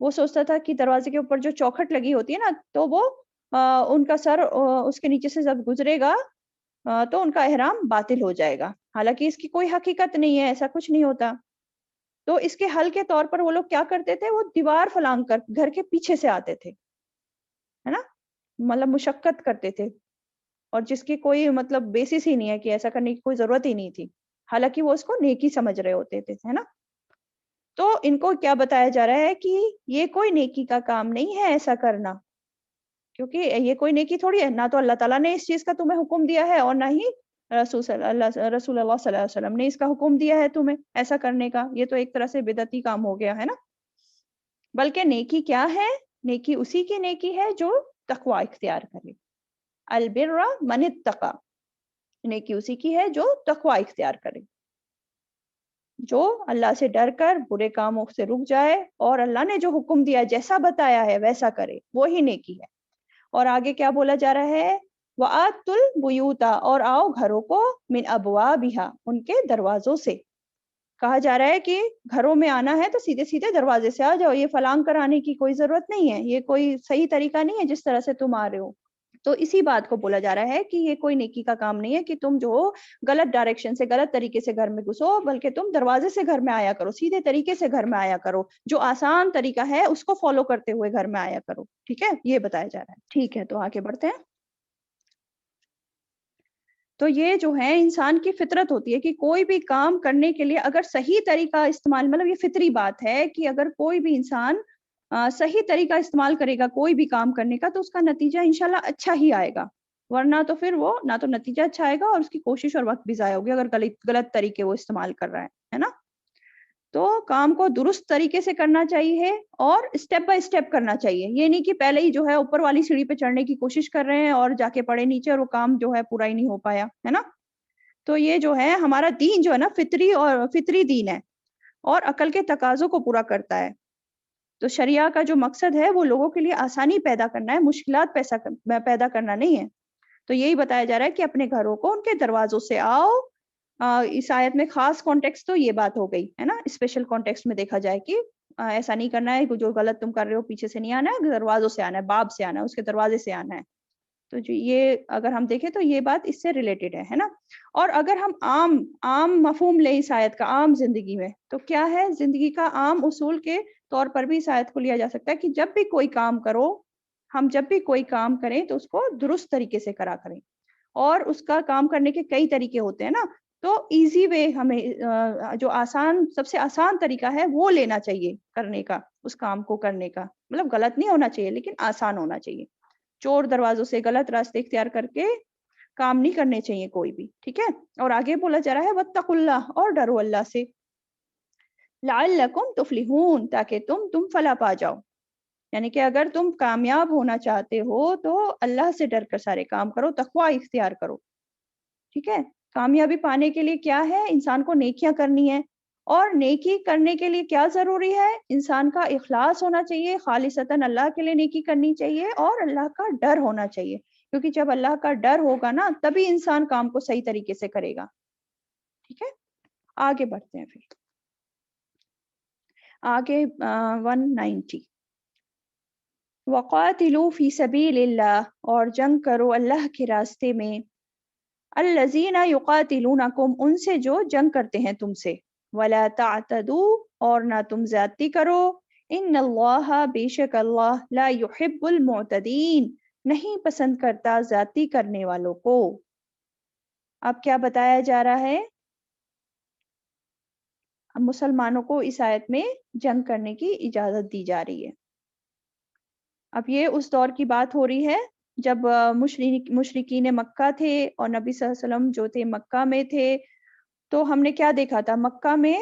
وہ سوچتا تھا کہ دروازے کے اوپر جو چوکھٹ لگی ہوتی ہے نا، تو وہ ان کا سر اس کے نیچے سے جب گزرے گا تو ان کا احرام باطل ہو جائے گا. حالانکہ اس کی کوئی حقیقت نہیں ہے، ایسا کچھ نہیں ہوتا. تو اس کے حل کے طور پر وہ لوگ کیا کرتے تھے، وہ دیوار فلانگ کر گھر کے پیچھے سے آتے تھے، ہے نا، مطلب مشقت کرتے تھے، اور جس کی کوئی مطلب بیسس ہی نہیں ہے کہ ایسا کرنے کی کوئی ضرورت ہی نہیں تھی، حالانکہ وہ اس کو نیکی سمجھ رہے ہوتے تھے، ہے نا. تو ان کو کیا بتایا جا رہا ہے کہ یہ کوئی نیکی کا کام نہیں ہے ایسا کرنا، کیونکہ یہ کوئی نیکی تھوڑی ہے، نہ تو اللہ تعالیٰ نے اس چیز کا تمہیں حکم دیا ہے، اور نہ ہی رسول اللہ صلی اللہ علیہ وسلم نے اس کا حکم دیا ہے تمہیں ایسا کرنے کا. یہ تو ایک طرح سے بدعتی کام ہو گیا ہے نا. بلکہ نیکی کیا ہے؟ نیکی اسی کی نیکی ہے جو تقوی اختیار کرے. البر من اتقى، نیکی اسی کی ہے جو تقوی اختیار کرے، جو اللہ سے ڈر کر برے کاموں سے رک جائے اور اللہ نے جو حکم دیا جیسا بتایا ہے ویسا کرے، وہی نیکی ہے. اور آگے کیا بولا جا رہا ہے، وَآتُوا الْبُيُوتَ، اور آؤ گھروں کو، من ابوابها، ان کے دروازوں سے. کہا جا رہا ہے کہ گھروں میں آنا ہے تو سیدھے سیدھے دروازے سے آ جاؤ، یہ فلانگ کرانے کی کوئی ضرورت نہیں ہے، یہ کوئی صحیح طریقہ نہیں ہے جس طرح سے تم آ رہے ہو. تو اسی بات کو بولا جا رہا ہے کہ یہ کوئی نیکی کا کام نہیں ہے کہ تم جو غلط ڈائریکشن سے غلط طریقے سے گھر میں گھسو، بلکہ تم دروازے سے گھر میں آیا کرو، سیدھے طریقے سے گھر میں آیا کرو، جو آسان طریقہ ہے اس کو فالو کرتے ہوئے گھر میں آیا کرو. ٹھیک ہے، یہ بتایا جا رہا ہے. ٹھیک ہے، تو آگے بڑھتے ہیں. تو یہ جو ہے انسان کی فطرت ہوتی ہے کہ کوئی بھی کام کرنے کے لیے اگر صحیح طریقہ استعمال، مطلب یہ فطری بات ہے کہ اگر کوئی بھی انسان صحیح طریقہ استعمال کرے گا کوئی بھی کام کرنے کا، تو اس کا نتیجہ انشاءاللہ اچھا ہی آئے گا. ورنہ تو پھر وہ نہ تو نتیجہ اچھا آئے گا اور اس کی کوشش اور وقت بھی ضائع ہوگی اگر غلط طریقے وہ استعمال کر رہا ہے نا. تو کام کو درست طریقے سے کرنا چاہیے اور اسٹیپ بائی اسٹیپ کرنا چاہیے. یہ نہیں کہ پہلے ہی جو ہے اوپر والی سیڑھی پہ چڑھنے کی کوشش کر رہے ہیں اور جا کے پڑے نیچے اور وہ کام جو ہے پورا ہی نہیں ہو پایا ہے نا. تو یہ جو ہے ہمارا دین جو ہے نا فطری دین ہے اور عقل کے تقاضوں کو پورا کرتا ہے. تو شریعہ کا جو مقصد ہے وہ لوگوں کے لیے آسانی پیدا کرنا ہے، مشکلات پیدا کرنا نہیں ہے. تو یہی بتایا جا رہا ہے کہ اپنے گھروں کو ان کے دروازوں سے آؤ. اس آیت میں خاص کانٹیکسٹ تو یہ بات ہو گئی ہے نا. اسپیشل کانٹیکسٹ میں دیکھا جائے کہ ایسا نہیں کرنا ہے، جو غلط تم کر رہے ہو پیچھے سے نہیں آنا ہے، دروازوں سے آنا ہے، باب سے آنا ہے، اس کے دروازے سے آنا ہے. تو جو یہ اگر ہم دیکھیں تو یہ بات اس سے ریلیٹڈ ہے نا. اور اگر ہم عام مفہوم لیں اس آیت کا عام زندگی میں، تو کیا ہے زندگی کا عام اصول کے طور پر بھی اس آیت کو لیا جا سکتا ہے کہ جب بھی کوئی کام کرو، ہم جب بھی کوئی کام کریں تو اس کو درست طریقے سے کرا کریں. اور اس کا کام کرنے کے کئی طریقے ہوتے ہیں نا. تو ایزی وے ہمیں جو سب سے آسان طریقہ ہے وہ لینا چاہیے کرنے کا، اس کام کو کرنے کا. مطلب غلط نہیں ہونا چاہیے لیکن آسان ہونا چاہیے. چور دروازوں سے غلط راستے اختیار کر کے کام نہیں کرنے چاہیے کوئی بھی. ٹھیک ہے، اور آگے بولا جا رہا ہے واتقوا اللہ، اور ڈرو اللہ سے، لعلکم تفلحون، تاکہ تم فلاح پا جاؤ. یعنی کہ اگر تم کامیاب ہونا چاہتے ہو تو اللہ سے ڈر کر سارے کام کرو، تقوی اختیار کرو. ٹھیک ہے، کامیابی پانے کے لیے کیا ہے؟ انسان کو نیکیاں کرنی ہے. اور نیکی کرنے کے لیے کیا ضروری ہے؟ انسان کا اخلاص ہونا چاہیے، خالصتاً اللہ کے لیے نیکی کرنی چاہیے اور اللہ کا ڈر ہونا چاہیے. کیونکہ جب اللہ کا ڈر ہوگا نا تبھی انسان کام کو صحیح طریقے سے کرے گا. ٹھیک ہے، آگے بڑھتے ہیں. پھر آگے 190 وقاتلوا فی سبیل اللہ، اور جنگ کرو اللہ کے راستے میں. الذین یقاتلونکم، ان سے جو جنگ کرتے ہیں تم سے. ولا تعتدوا، اور نہ تم زیادتی کرو. ان اللہ، بے شک اللہ، لا یحب المعتدین، نہیں پسند کرتا زیادتی کرنے والوں کو. اب کیا بتایا جا رہا ہے؟ اب مسلمانوں کو اس آیت میں جنگ کرنے کی اجازت دی جا رہی ہے. اب یہ اس دور کی بات ہو رہی ہے جب مشرکین مکہ تھے اور نبی صلی اللہ علیہ وسلم جو تھے مکہ میں تھے. تو ہم نے کیا دیکھا تھا؟ مکہ میں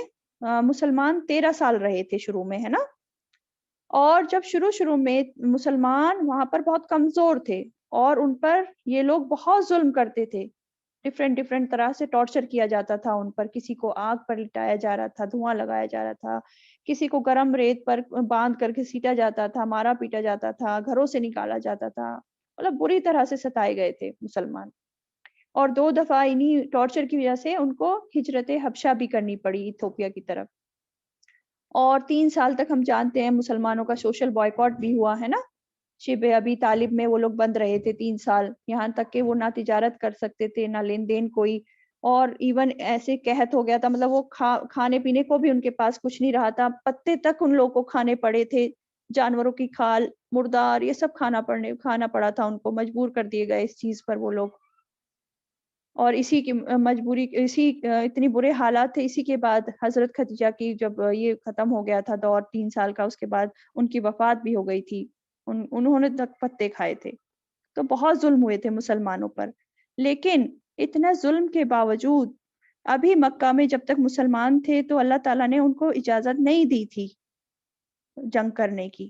مسلمان 13 سال رہے تھے شروع میں، ہے نا. اور جب شروع میں مسلمان وہاں پر بہت کمزور تھے اور ان پر یہ لوگ بہت ظلم کرتے تھے. ڈفرینٹ طرح سے ٹارچر کیا جاتا تھا ان پر. کسی کو آگ پر لٹایا جا رہا تھا، دھواں لگایا جا رہا تھا، کسی کو گرم ریت پر باندھ کر کے سیٹا جاتا تھا، مارا پیٹا جاتا تھا، گھروں سے نکالا جاتا تھا. مطلب بری طرح سے ستائے گئے تھے مسلمان. اور 2 دفعہ انہی ٹارچر کی وجہ سے ان کو ہجرت حبشہ بھی کرنی پڑی ایتھوپیا کی طرف. اور 3 سال تک ہم جانتے ہیں مسلمانوں کا سوشل بائیکاٹ بھی ہوا ہے نا. شبہ ابی طالب میں وہ لوگ بند رہے تھے 3 سال، یہاں تک کہ وہ نہ تجارت کر سکتے تھے نہ لین دین کوئی. اور ایون ایسے قحط ہو گیا تھا، مطلب وہ کھانے پینے کو بھی ان کے پاس کچھ نہیں رہا تھا. پتے تک ان لوگوں کو کھانے پڑے تھے، جانوروں کی کھال، مردار، یہ سب کھانا پڑا تھا ان کو. مجبور کر دیے گئے اس چیز پر وہ لوگ. اور اسی کی مجبوری، اتنی برے حالات تھے. اسی کے بعد حضرت خدیجہ کی جب یہ ختم ہو گیا تھا دور 3 سال کا، اس کے بعد ان کی وفات بھی ہو گئی تھی. انہوں نے تک پتے کھائے تھے. تو بہت ظلم ہوئے تھے مسلمانوں پر. لیکن اتنا ظلم کے باوجود ابھی مکہ میں جب تک مسلمان تھے تو اللہ تعالیٰ نے ان کو اجازت نہیں دی تھی جنگ کرنے کی.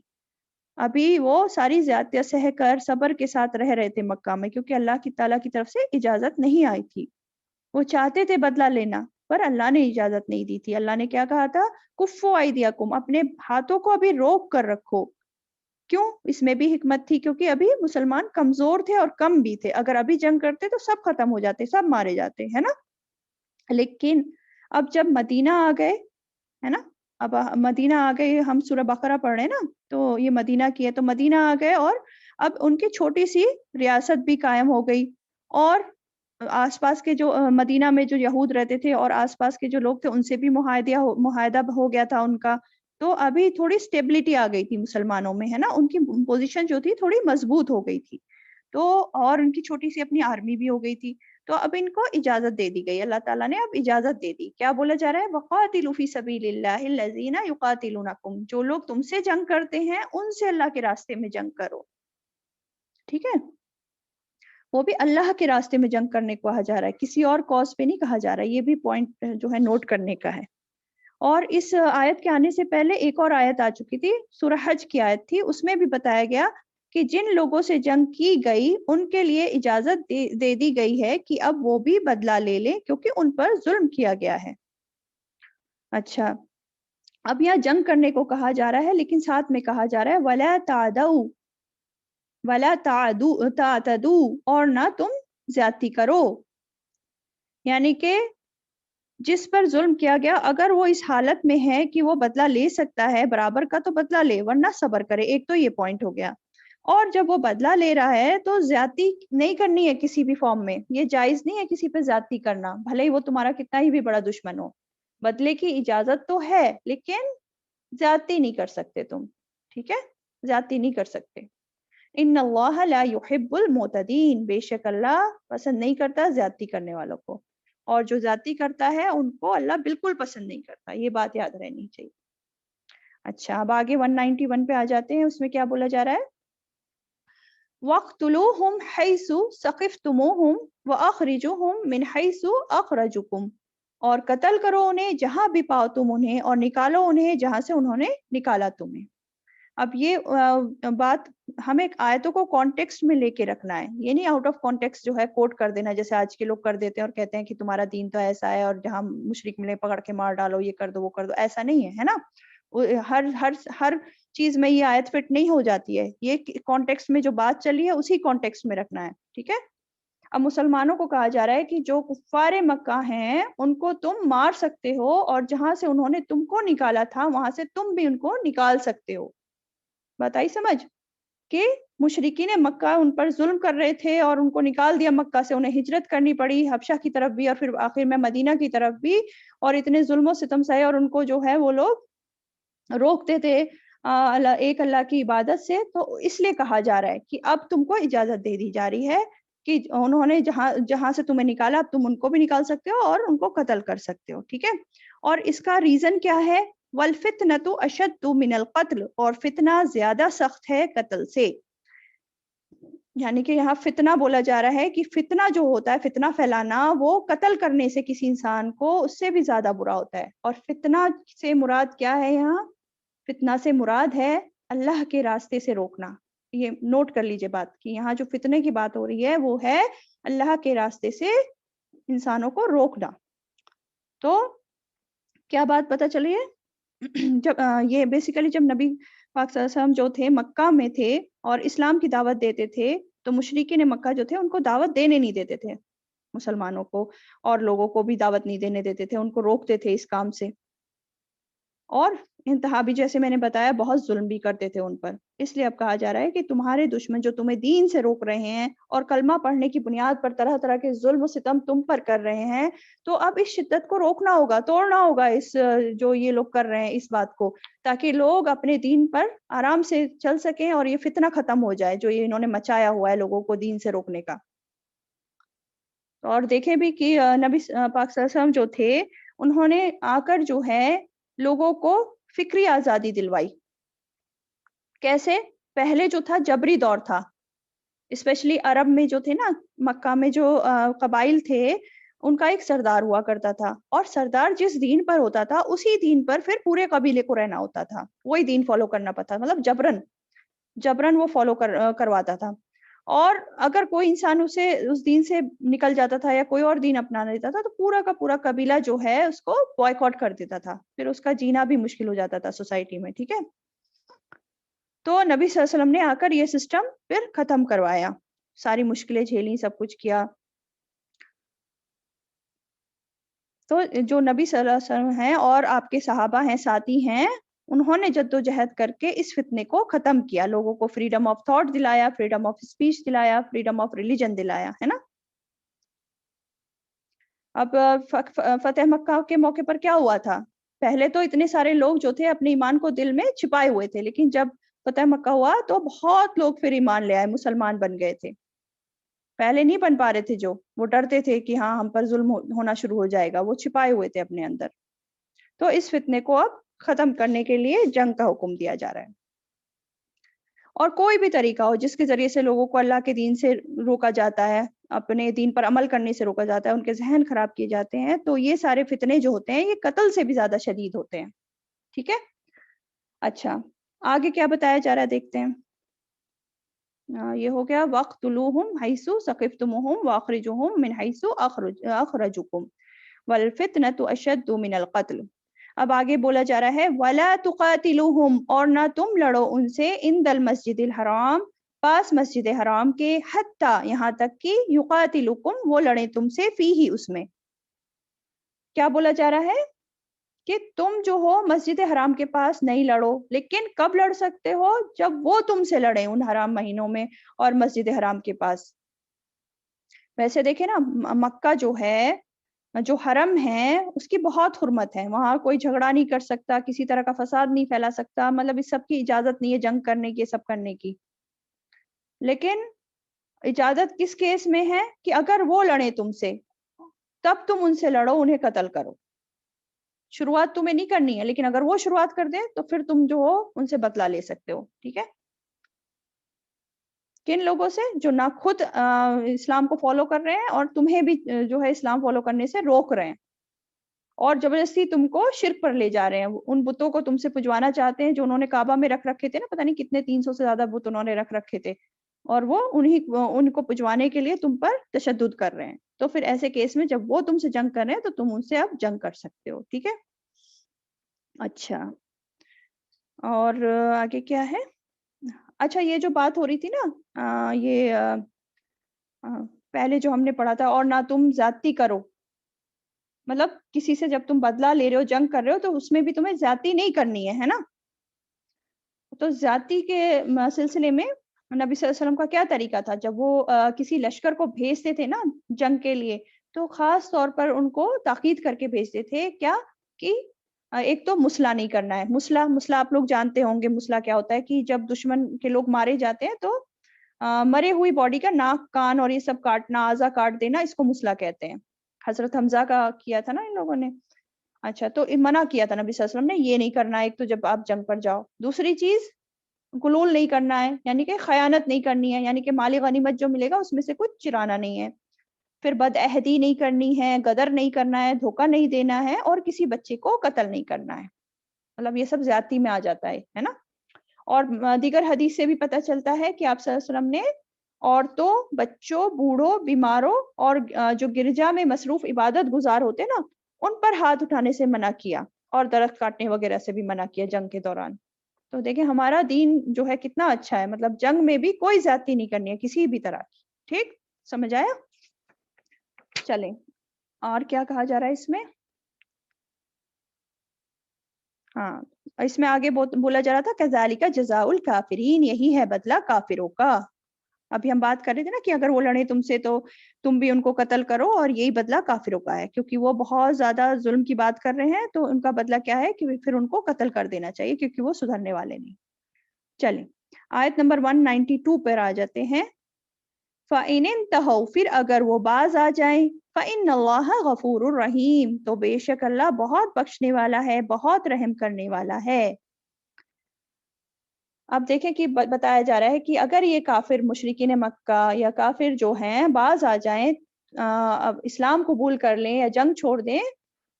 ابھی وہ ساری زیادتیاں سہ کر صبر کے ساتھ رہ رہے تھے مکہ میں، کیونکہ اللہ کی تعالیٰ کی طرف سے اجازت نہیں آئی تھی. وہ چاہتے تھے بدلہ لینا پر اللہ نے اجازت نہیں دی تھی. اللہ نے کیا کہا تھا؟ کفو ایدیکم، اپنے ہاتھوں کو ابھی روک کر رکھو. کیوں؟ اس میں بھی حکمت تھی، کیونکہ ابھی مسلمان کمزور تھے اور کم بھی تھے. اگر ابھی جنگ کرتے تو سب ختم ہو جاتے، سب مارے جاتے، ہے نا. لیکن اب جب مدینہ آ گئے، ہے نا، اب مدینہ آ گئے، ہم سورہ بقرہ پڑھ رہے ہیں نا، تو یہ مدینہ کی ہے. تو مدینہ آ گئے اور اب ان کی چھوٹی سی ریاست بھی قائم ہو گئی، اور آس پاس کے جو مدینہ میں جو یہود رہتے تھے اور آس پاس کے جو لوگ تھے ان سے بھی معاہدہ ہو گیا تھا ان کا، تو ابھی تھوڑی سٹیبلٹی آ گئی تھی مسلمانوں میں، ہے نا، ان کی پوزیشن جو تھی تھوڑی مضبوط ہو گئی تھی، تو اور ان کی چھوٹی سی اپنی آرمی بھی ہو گئی تھی، تو اب ان کو اجازت دے دی گئی، اللہ تعالیٰ نے اب اجازت دے دی. کیا بولا جا رہا ہے؟ وَقَاتِلُوا فِي سَبِيلِ اللَّهِ الَّذِينَ يُقَاتِلُونَكُمْ، جو لوگ تم سے جنگ کرتے ہیں ان سے اللہ کے راستے میں جنگ کرو. ٹھیک ہے، وہ بھی اللہ کے راستے میں جنگ کرنے کو کہا جا رہا ہے، کسی اور کاز پہ نہیں کہا جا رہا ہے. یہ بھی پوائنٹ جو ہے نوٹ کرنے کا ہے. اور اس آیت کے آنے سے پہلے ایک اور آیت آ چکی تھی، سورہ حج کی آیت تھی، اس میں بھی بتایا گیا کہ جن لوگوں سے جنگ کی گئی ان کے لیے اجازت دے دی گئی ہے کہ اب وہ بھی بدلہ لے لیں کیونکہ ان پر ظلم کیا گیا ہے. اچھا، اب یہاں جنگ کرنے کو کہا جا رہا ہے لیکن ساتھ میں کہا جا رہا ہے وَلَا تَعْدَوْا وَلَا تَعْتَدُوا، اور نہ تم زیادتی کرو. یعنی کہ جس پر ظلم کیا گیا اگر وہ اس حالت میں ہے کہ وہ بدلہ لے سکتا ہے برابر کا تو بدلہ لے، ورنہ صبر کرے. ایک تو یہ پوائنٹ ہو گیا. اور جب وہ بدلہ لے رہا ہے تو زیادتی نہیں کرنی ہے کسی بھی فارم میں، یہ جائز نہیں ہے کسی پہ زیادتی کرنا، بھلے ہی وہ تمہارا کتنا ہی بھی بڑا دشمن ہو. بدلے کی اجازت تو ہے لیکن زیادتی نہیں کر سکتے تم. ٹھیک ہے، زیادتی نہیں کر سکتے. ان اللہ لا يحب المعتدین، بے شک اللہ پسند نہیں کرتا زیادتی کرنے والوں کو، اور جو زیادتی کرتا ہے ان کو اللہ بالکل پسند نہیں کرتا. یہ بات یاد رہنی چاہیے. اچھا، اب آگے 191 پہ آ جاتے ہیں. اس میں کیا بولا جا رہا ہے؟ وَاقْتُلُوهُمْ حَيْثُ ثَقِفْتُمُوهُمْ وَأَخْرِجُوهُمْ مِنْ حَيْثُ أَخْرَجُكُمْ، اور قتل کرو انہیں جہاں بھی پاؤ تم انہیں، اور نکالو انہیں جہاں سے انہوں نے نکالا تمہیں. اب یہ بات ہمیں آیتوں کو کانٹیکسٹ میں لے کے رکھنا ہے، یہ نہیں آؤٹ آف کانٹیکسٹ جو ہے کوٹ کر دینا، جیسے آج کے لوگ کر دیتے ہیں اور کہتے ہیں کہ تمہارا دین تو ایسا ہے اور جہاں مشرک ملے پکڑ کے مار ڈالو، یہ کر دو وہ کر دو. ایسا نہیں ہے، ہے نا. ہر ہر ہر چیز میں یہ آیت فٹ نہیں ہو جاتی ہے، یہ کانٹیکسٹ میں جو بات چلی ہے اسی کانٹیکسٹ میں رکھنا ہے. ٹھیک ہے. اب مسلمانوں کو کہا جا رہا ہے کہ جو کفار مکہ ہیں ان کو تم مار سکتے ہو، اور جہاں سے انہوں نے تم کو نکالا تھا وہاں سے تم بھی ان کو نکال سکتے ہو. بات آئی سمجھ کہ مشرکین مکہ ان پر ظلم کر رہے تھے اور ان کو نکال دیا مکہ سے، انہیں ہجرت کرنی پڑی حبشہ کی طرف بھی اور پھر آخر میں مدینہ کی طرف بھی، اور اتنے ظلم و ستم سہے اور ان کو جو ہے وہ لوگ روکتے تھے ایک اللہ کی عبادت سے. تو اس لیے کہا جا رہا ہے کہ اب تم کو اجازت دے دی جا رہی ہے کہ انہوں نے جہاں سے تمہیں نکالا اب تم ان کو بھی نکال سکتے ہو اور ان کو قتل کر سکتے ہو. ٹھیک ہے. اور اس کا ریزن کیا ہے؟ وَالْفِتْنَةُ أَشَدُّ مِنَ الْقَتْلِ، اور فتنہ زیادہ سخت ہے قتل سے. یعنی کہ یہاں فتنہ بولا جا رہا ہے کہ فتنہ جو ہوتا ہے، فتنہ پھیلانا، وہ قتل کرنے سے کسی انسان کو اس سے بھی زیادہ برا ہوتا ہے. اور فتنہ سے مراد کیا ہے؟ یہاں فتنہ سے مراد ہے اللہ کے راستے سے روکنا. یہ نوٹ کر لیجئے بات کہ یہاں جو فتنے کی بات ہو رہی ہے وہ ہے اللہ کے راستے سے انسانوں کو روکنا. تو کیا بات پتہ چلی ہے؟ جب یہ بیسیکلی جب نبی پاک صلی اللہ علیہ وسلم جو تھے مکہ میں تھے اور اسلام کی دعوت دیتے تھے تو مشرکین مکہ جو تھے ان کو دعوت دینے نہیں دیتے تھے، مسلمانوں کو اور لوگوں کو بھی دعوت نہیں دینے دیتے تھے، ان کو روکتے تھے اس کام سے. اور انتہا بھی جیسے میں نے بتایا بہت ظلم بھی کرتے تھے ان پر. اس لیے اب کہا جا رہا ہے کہ تمہارے دشمن جو تمہیں دین سے روک رہے ہیں اور کلمہ پڑھنے کی بنیاد پر طرح طرح کے ظلم و ستم تم پر کر رہے ہیں، تو اب اس شدت کو روکنا ہوگا، توڑنا ہوگا اس جو یہ لوگ کر رہے ہیں اس بات کو، تاکہ لوگ اپنے دین پر آرام سے چل سکیں اور یہ فتنہ ختم ہو جائے جو یہ انہوں نے مچایا ہوا ہے لوگوں کو دین سے روکنے کا. اور دیکھیں بھی کہ نبی پاک صلی اللہ علیہ وسلم جو تھے انہوں نے آ کر جو ہے لوگوں کو فکری آزادی دلوائی. کیسے؟ پہلے جو تھا جبری دور تھا، اسپیشلی عرب میں جو تھے نا، مکہ میں جو قبائل تھے ان کا ایک سردار ہوا کرتا تھا، اور سردار جس دین پر ہوتا تھا اسی دین پر پھر پورے قبیلے کو رہنا ہوتا تھا، وہی دین فالو کرنا پڑتا، مطلب جبرن وہ فالو کرواتا تھا. اور اگر کوئی انسان اس دین سے نکل جاتا تھا یا کوئی اور دین اپنا لیتا تھا تو پورا کا پورا قبیلہ جو ہے اس کو بوائیکاٹ کر دیتا تھا، پھر اس کا جینا بھی مشکل ہو جاتا تھا سوسائٹی میں. ٹھیک ہے. تو نبی صلی اللہ علیہ وسلم نے آ کر یہ سسٹم پھر ختم کروایا، ساری مشکلیں جھیلی، سب کچھ کیا. تو جو نبی صلی اللہ علیہ وسلم ہیں اور آپ کے صحابہ ہیں، ساتھی ہیں، انہوں نے جدوجہد کر کے اس فتنے کو ختم کیا، لوگوں کو فریڈم آف تھاٹ دلایا، فریڈم آف اسپیچ دلایا، فریڈم آف ریلیجن دلایا، ہے نا۔ اب فتح مکہ کے موقع پر کیا ہوا تھا؟ پہلے تو اتنے سارے لوگ جو تھے اپنے ایمان کو دل میں چھپائے ہوئے تھے، لیکن جب فتح مکہ ہوا تو بہت لوگ پھر ایمان لے آئے، مسلمان بن گئے تھے۔ پہلے نہیں بن پا رہے تھے، جو وہ ڈرتے تھے کہ ہاں ہم پر ظلم ہونا شروع ہو جائے گا، وہ چھپائے ہوئے تھے اپنے اندر۔ تو اس فتنے کو اب ختم کرنے کے لیے جنگ کا حکم دیا جا رہا ہے، اور کوئی بھی طریقہ ہو جس کے ذریعے سے لوگوں کو اللہ کے دین سے روکا جاتا ہے، اپنے دین پر عمل کرنے سے روکا جاتا ہے، ان کے ذہن خراب کیے جاتے ہیں، تو یہ سارے فتنے جو ہوتے ہیں یہ قتل سے بھی زیادہ شدید ہوتے ہیں، ٹھیک ہے۔ اچھا، آگے کیا بتایا جا رہا ہے دیکھتے ہیں۔ یہ ہو گیا وَاقْتُلُوهُمْ حَيْثُ ثَقِفْتُمُوهُمْ وَأَخْرِجُوهُمْ مِنْ حَيْثُ أَخْرَجُوكُمْ وَالْفِتْنَةُ أَشَدُّ مِنَ الْقَتْلِ۔ اب آگے بولا جا رہا ہے وَلَا تُقَاتِلُوهُمْ، اور نہ تم لڑو ان سے، عِنْدَ الْمَسْجِدِ الْحَرَامِ، پاس مسجد حرام کے، حتیٰ یہاں تک کہ یقاتلوکم، وہ لڑیں تم سے، فیہ، اس میں۔ کیا بولا جا رہا ہے کہ تم جو ہو مسجد حرام کے پاس نہیں لڑو، لیکن کب لڑ سکتے ہو؟ جب وہ تم سے لڑیں ان حرام مہینوں میں اور مسجد حرام کے پاس۔ ویسے دیکھیں نا، مکہ جو ہے، جو حرم ہے، اس کی بہت حرمت ہے، وہاں کوئی جھگڑا نہیں کر سکتا، کسی طرح کا فساد نہیں پھیلا سکتا، مطلب اس سب کی اجازت نہیں ہے، جنگ کرنے کی، سب کرنے کی۔ لیکن اجازت کس کیس میں ہے؟ کہ اگر وہ لڑیں تم سے، تب تم ان سے لڑو، انہیں قتل کرو۔ شروعات تمہیں نہیں کرنی ہے، لیکن اگر وہ شروعات کر دیں تو پھر تم جو ہو ان سے بدلہ لے سکتے ہو، ٹھیک ہے۔ کن لوگوں سے؟ جو نہ خود اسلام کو فالو کر رہے ہیں اور تمہیں بھی جو ہے اسلام فالو کرنے سے روک رہے ہیں، اور زبردستی تم کو شرک پر لے جا رہے ہیں، ان بتوں کو تم سے پجوانا چاہتے ہیں جو انہوں نے کعبہ میں رکھ رکھے تھے نا، پتہ نہیں کتنے 300 سے زیادہ بت انہوں نے رکھ رکھے تھے، اور وہ ان کو پجوانے کے لیے تم پر تشدد کر رہے ہیں۔ تو پھر ایسے کیس میں جب وہ تم سے جنگ کر رہے ہیں تو تم ان سے اب جنگ کر سکتے ہو، ٹھیک ہے۔ اچھا، اور آگے کیا ہے؟ اچھا، یہ جو بات ہو رہی تھی نا، یہ پہلے جو ہم نے پڑھا تھا، اور نہ تم زیادتی کرو، مطلب کسی سے جب تم بدلہ لے رہے ہو، جنگ کر رہے ہو، تو اس میں بھی تمہیں زیادتی نہیں کرنی ہے نا۔ تو زیادتی کے سلسلے میں نبی صلی اللہ علیہ وسلم کا کیا طریقہ تھا؟ جب وہ کسی لشکر کو بھیجتے تھے نا جنگ کے لیے، تو خاص طور پر ان کو تاکید کر کے بھیجتے تھے، کیا کہ ایک تو مسلح نہیں کرنا ہے۔ مسلح آپ لوگ جانتے ہوں گے، مسلح کیا ہوتا ہے کہ جب دشمن کے لوگ مارے جاتے ہیں تو مرے ہوئی باڈی کا ناک، کان اور یہ سب کاٹنا، اعضا کاٹ دینا، اس کو مسلح کہتے ہیں۔ حضرت حمزہ کا کیا تھا نا ان لوگوں نے۔ اچھا، تو منع کیا تھا نبی صلی اللہ علیہ وسلم نے، یہ نہیں کرنا ہے ایک تو جب آپ جنگ پر جاؤ۔ دوسری چیز، غلول نہیں کرنا ہے، یعنی کہ خیانت نہیں کرنی ہے، یعنی کہ مالی غنیمت جو ملے گا اس میں سے کچھ چرانا نہیں ہے۔ پھر بد عہدی نہیں کرنی ہے، غدر نہیں کرنا ہے، دھوکہ نہیں دینا ہے، اور کسی بچے کو قتل نہیں کرنا ہے۔ مطلب یہ سب زیادتی میں آ جاتا ہے نا۔ اور دیگر حدیث سے بھی پتہ چلتا ہے کہ آپ صلی اللہ علیہ وسلم نے عورتوں، بچوں، بوڑھوں، بیماروں اور جو گرجا میں مصروف عبادت گزار ہوتے نا، ان پر ہاتھ اٹھانے سے منع کیا، اور درخت کاٹنے وغیرہ سے بھی منع کیا جنگ کے دوران۔ تو دیکھیں ہمارا دین جو ہے کتنا اچھا ہے، مطلب جنگ میں بھی کوئی زیادتی نہیں کرنی ہے کسی بھی طرح کی، ٹھیک، سمجھ آیا؟ چلیں، اور کیا کہا جا رہا ہے اس میں؟ ہاں، اس میں آگے بولا جا رہا تھا کذالک جزاء الکافرین، یہی ہے بدلہ کافروں کا۔ ابھی ہم بات کر رہے تھے نا کہ اگر وہ لڑیں تم سے تو تم بھی ان کو قتل کرو، اور یہی بدلہ کافروں کا ہے، کیونکہ وہ بہت زیادہ ظلم کی بات کر رہے ہیں، تو ان کا بدلہ کیا ہے کہ پھر ان کو قتل کر دینا چاہیے، کیونکہ وہ سدھرنے والے نہیں۔ چلیں، آیت نمبر 192 پر آ جاتے ہیں۔ فَإِنِ انْتَهَوْا، پھر اگر وہ باز آ جائیں، فَإِنَّ اللَّهَ غَفُورٌ رَحِيمٌ، تو بے شک اللہ بہت بخشنے والا ہے، بہت رحم کرنے والا ہے۔ اب دیکھیں کہ بتایا جا رہا ہے کہ اگر یہ کافر مشرکین مکہ یا کافر جو ہیں باز آ جائیں، اسلام قبول کر لیں یا جنگ چھوڑ دیں،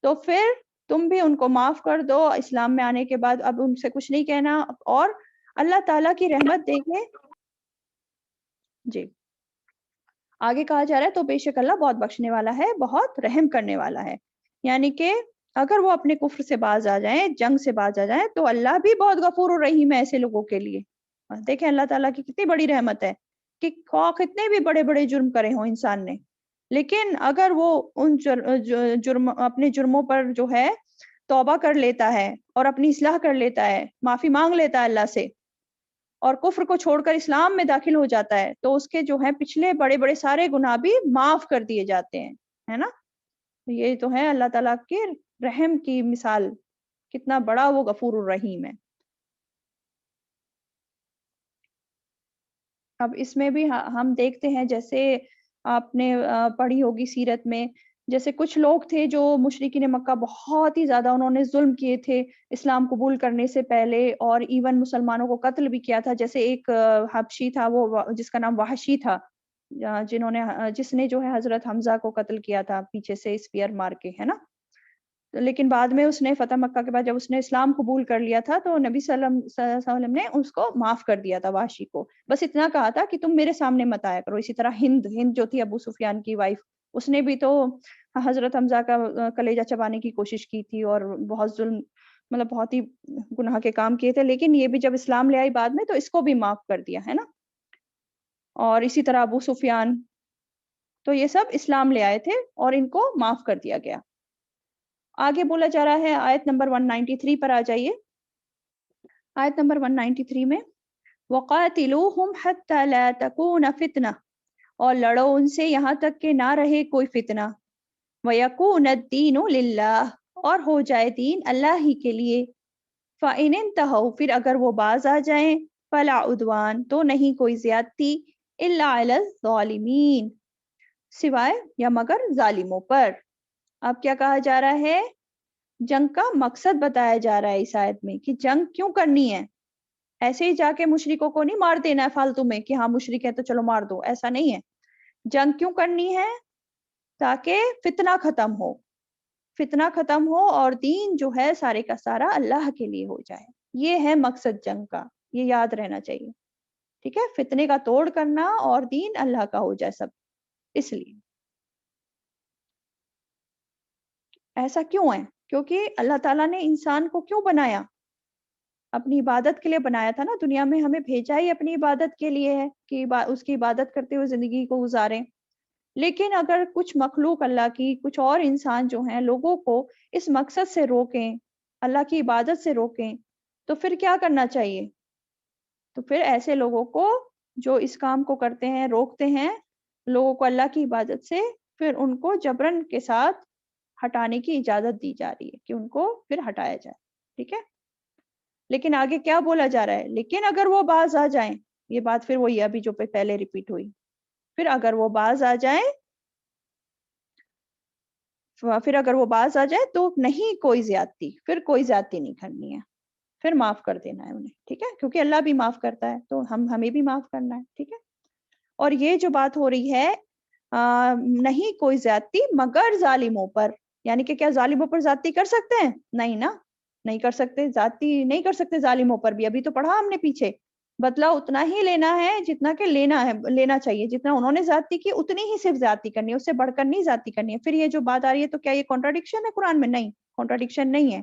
تو پھر تم بھی ان کو معاف کر دو اسلام میں آنے کے بعد، اب ان سے کچھ نہیں کہنا، اور اللہ تعالیٰ کی رحمت دیکھیں۔ جی، آگے کہا جا رہا ہے تو بے شک اللہ بہت بخشنے والا ہے، بہت رحم کرنے والا ہے، یعنی کہ اگر وہ اپنے کفر سے باز آ جائیں، جنگ سے باز آ جائیں، تو اللہ بھی بہت غفور الرحیم ہے ایسے لوگوں کے لیے۔ دیکھیں اللہ تعالیٰ کی کتنی بڑی رحمت ہے کہ خواہ کتنے بھی بڑے بڑے جرم کرے ہوں انسان نے، لیکن اگر وہ ان اپنے جرموں پر جو ہے توبہ کر لیتا ہے اور اپنی اصلاح کر لیتا ہے، معافی مانگ لیتا ہے اللہ سے، اور کفر کو چھوڑ کر اسلام میں داخل ہو جاتا ہے، تو اس کے جو ہیں پچھلے بڑے بڑے سارے گناہ بھی معاف کر دیے جاتے ہیں، ہے نا؟ یہ تو ہے اللہ تعالیٰ کے رحم کی مثال، کتنا بڑا وہ غفور الرحیم ہے۔ اب اس میں بھی ہم دیکھتے ہیں، جیسے آپ نے پڑھی ہوگی سیرت میں، جیسے کچھ لوگ تھے جو مشرکین مکہ بہت ہی زیادہ انہوں نے ظلم کیے تھے اسلام قبول کرنے سے پہلے، اور ایون مسلمانوں کو قتل بھی کیا تھا، جیسے ایک حبشی تھا وہ جس کا نام وحشی تھا، جس نے جو ہے حضرت حمزہ کو قتل کیا تھا پیچھے سے اسپیئر مار کے، ہے نا؟ لیکن بعد میں اس نے فتح مکہ کے بعد جب اس نے اسلام قبول کر لیا تھا تو نبی صلی اللہ علیہ وسلم نے اس کو معاف کر دیا تھا وحشی کو، بس اتنا کہا تھا کہ تم میرے سامنے مت آیا کرو۔ اسی طرح ہند جو تھی ابو سفیان کی وائف، اس نے بھی تو حضرت حمزہ کا کلیجہ چبانے کی کوشش کی تھی اور بہت ظلم، مطلب بہت ہی گناہ کے کام کیے تھے، لیکن یہ بھی جب اسلام لے آئی بعد میں تو اس کو بھی معاف کر دیا، ہے نا؟ اور اسی طرح ابو سفیان، تو یہ سب اسلام لے آئے تھے اور ان کو معاف کر دیا گیا۔ آگے بولا جا رہا ہے آیت نمبر 193 پر آ جائیے۔ آیت نمبر 193 میں وَقَاتِلُوهُمْ حَتَّى لَا تَكُونَ فِتْنَةٌ، اور لڑو ان سے یہاں تک کہ نہ رہے کوئی فتنہ، وَيَكُونَ الدِّينُ لِلَّهِ، اور ہو جائے دین اللہ ہی کے لیے، فَإِنِ انْتَهَوْا، پھر اگر وہ باز آ جائیں، فَلَا عُدْوَانَ، تو نہیں کوئی زیادتی، إِلَّا عَلَى الظَّالِمِينَ، سوائے یا مگر ظالموں پر۔ اب کیا کہا جا رہا ہے؟ جنگ کا مقصد بتایا جا رہا ہے اس آیت میں کہ جنگ کیوں کرنی ہے۔ ایسے ہی جا کے مشرکوں کو نہیں مار دینا ہے فالتو میں کہ ہاں مشرک ہے تو چلو مار دو، ایسا نہیں ہے۔ جنگ کیوں کرنی ہے؟ تاکہ فتنہ ختم ہو، فتنہ ختم ہو اور دین جو ہے سارے کا سارا اللہ کے لیے ہو جائے، یہ ہے مقصد جنگ کا، یہ یاد رہنا چاہیے، ٹھیک ہے؟ فتنے کا توڑ کرنا اور دین اللہ کا ہو جائے سب، اس لیے ایسا کیوں ہے؟ کیونکہ اللہ تعالیٰ نے انسان کو کیوں بنایا؟ اپنی عبادت کے لیے بنایا تھا نا، دنیا میں ہمیں بھیجا ہی اپنی عبادت کے لیے ہے کہ اس کی عبادت کرتے ہوئے زندگی کو گزاریں۔ لیکن اگر کچھ مخلوق اللہ کی، کچھ اور انسان جو ہیں لوگوں کو اس مقصد سے روکیں، اللہ کی عبادت سے روکیں، تو پھر کیا کرنا چاہیے؟ تو پھر ایسے لوگوں کو جو اس کام کو کرتے ہیں، روکتے ہیں لوگوں کو اللہ کی عبادت سے، پھر ان کو جبرن کے ساتھ ہٹانے کی اجازت دی جا رہی ہے کہ ان کو پھر ہٹایا جائے، ٹھیک ہے؟ لیکن آگے کیا بولا جا رہا ہے؟ لیکن اگر وہ باز آ جائیں، یہ بات پھر وہی ابھی جو پہلے ریپیٹ ہوئی، پھر اگر وہ باز آ جائیں، تو نہیں کوئی زیادتی، پھر کوئی زیادتی نہیں کرنی ہے، پھر معاف کر دینا ہے انہیں، ٹھیک ہے؟ کیونکہ اللہ بھی معاف کرتا ہے تو ہمیں بھی معاف کرنا ہے، ٹھیک ہے؟ اور یہ جو بات ہو رہی ہے نہیں کوئی زیادتی مگر ظالموں پر، یعنی کہ کیا ظالموں پر زیادتی کر سکتے ہیں؟ نہیں نا، نہیں کر سکتے، زیادتی نہیں کر سکتے ظالموں پر بھی، ابھی تو پڑھا ہم نے پیچھے، بدلہ اتنا ہی لینا ہے جتنا کہ لینا چاہیے، جتنا انہوں نے زیادتی کی اتنی ہی صرف زیادتی کرنی ہے، اس سے بڑھ کر نہیں زیادتی کرنی ہے۔ پھر یہ جو بات آ رہی ہے تو کیا یہ کنٹراڈکشن ہے قرآن میں؟ نہیں، کنٹراڈکشن نہیں ہے،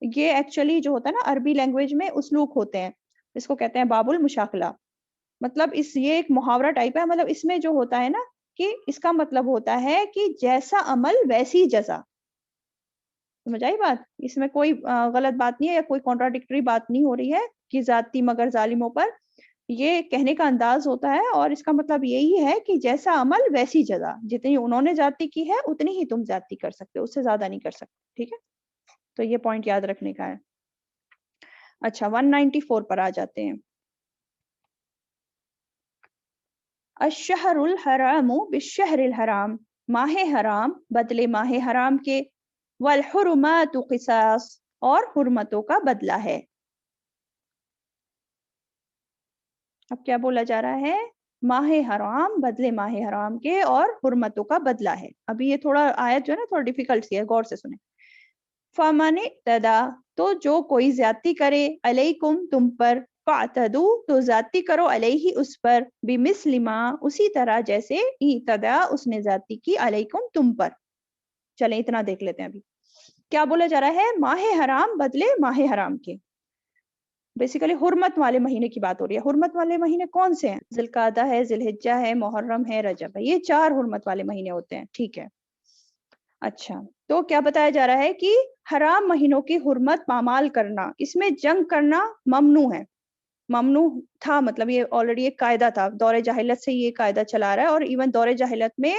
یہ ایکچولی جو ہوتا ہے نا عربی لینگویج میں اسلوب ہوتے ہیں، اس کو کہتے ہیں باب المشاکلہ، مطلب یہ ایک محاورہ ٹائپ ہے، مطلب اس میں جو ہوتا ہے نا کہ اس کا مطلب ہوتا ہے کہ جیسا عمل ویسی جزا، سمجھ آئی بات؟ اس میں کوئی غلط بات نہیں ہے یا کوئی کنٹراڈکٹری بات نہیں ہو رہی ہے کہ زیادتی مگر ظالموں پر، یہ کہنے کا انداز ہوتا ہے اور اس کا مطلب یہی ہے کہ جیسا عمل ویسی جزا، جتنی انہوں نے زیادتی کی ہے اتنی ہی تم زیادتی کر سکتے ہو، اس سے زیادہ نہیں کر سکتے، ٹھیک ہے؟ تو یہ پوائنٹ یاد رکھنے کا ہے۔ اچھا 194 پر آ جاتے ہیں۔ الشہر الحرام بالشہر الحرام، ماہ حرام بدلے ماہ حرام کے، والحرمات قصاص، اور حرمتوں کا بدلہ ہے۔ اب کیا بولا جا رہا ہے؟ ماہ حرام بدلے ماہ حرام کے اور حرمتوں کا بدلہ ہے۔ ابھی یہ تھوڑا آیت جو ہے نا تھوڑا ڈیفیکلٹ سی ہے، غور سے سنیں۔ فَمَنِ اعْتَدَىٰ، تو جو کوئی زیادتی کرے، علیکم تم پر، فَاعْتَدُوا، تو زیادتی کرو، علیہ اس پر، بِمِثْلِ مَا، اسی طرح جیسے، اعْتَدَىٰ اس نے زیادتی کی، علیکم تم پر۔ چلیں اتنا دیکھ لیتے ہیں ابھی کیا بولا جا رہا ہے۔ ماہ حرام بدلے ماہ حرام کے، بیسیکلی حرمت والے مہینے کی بات ہو رہی ہے۔ حرمت والے مہینے کون سے ہیں؟ ذی القعدہ ہے، ذی الحجہ ہے، محرم ہے، رجب ہے، یہ 4 حرمت والے مہینے ہوتے ہیں، ٹھیک ہے؟ اچھا، تو کیا بتایا جا رہا ہے کہ حرام مہینوں کی حرمت پامال کرنا، اس میں جنگ کرنا ممنوع ہے. ممنوع تھا مطلب یہ آلریڈی ایک قاعدہ تھا، دور جاہلیت سے یہ قاعدہ چلا رہا ہے، اور ایون دور جاہلیت میں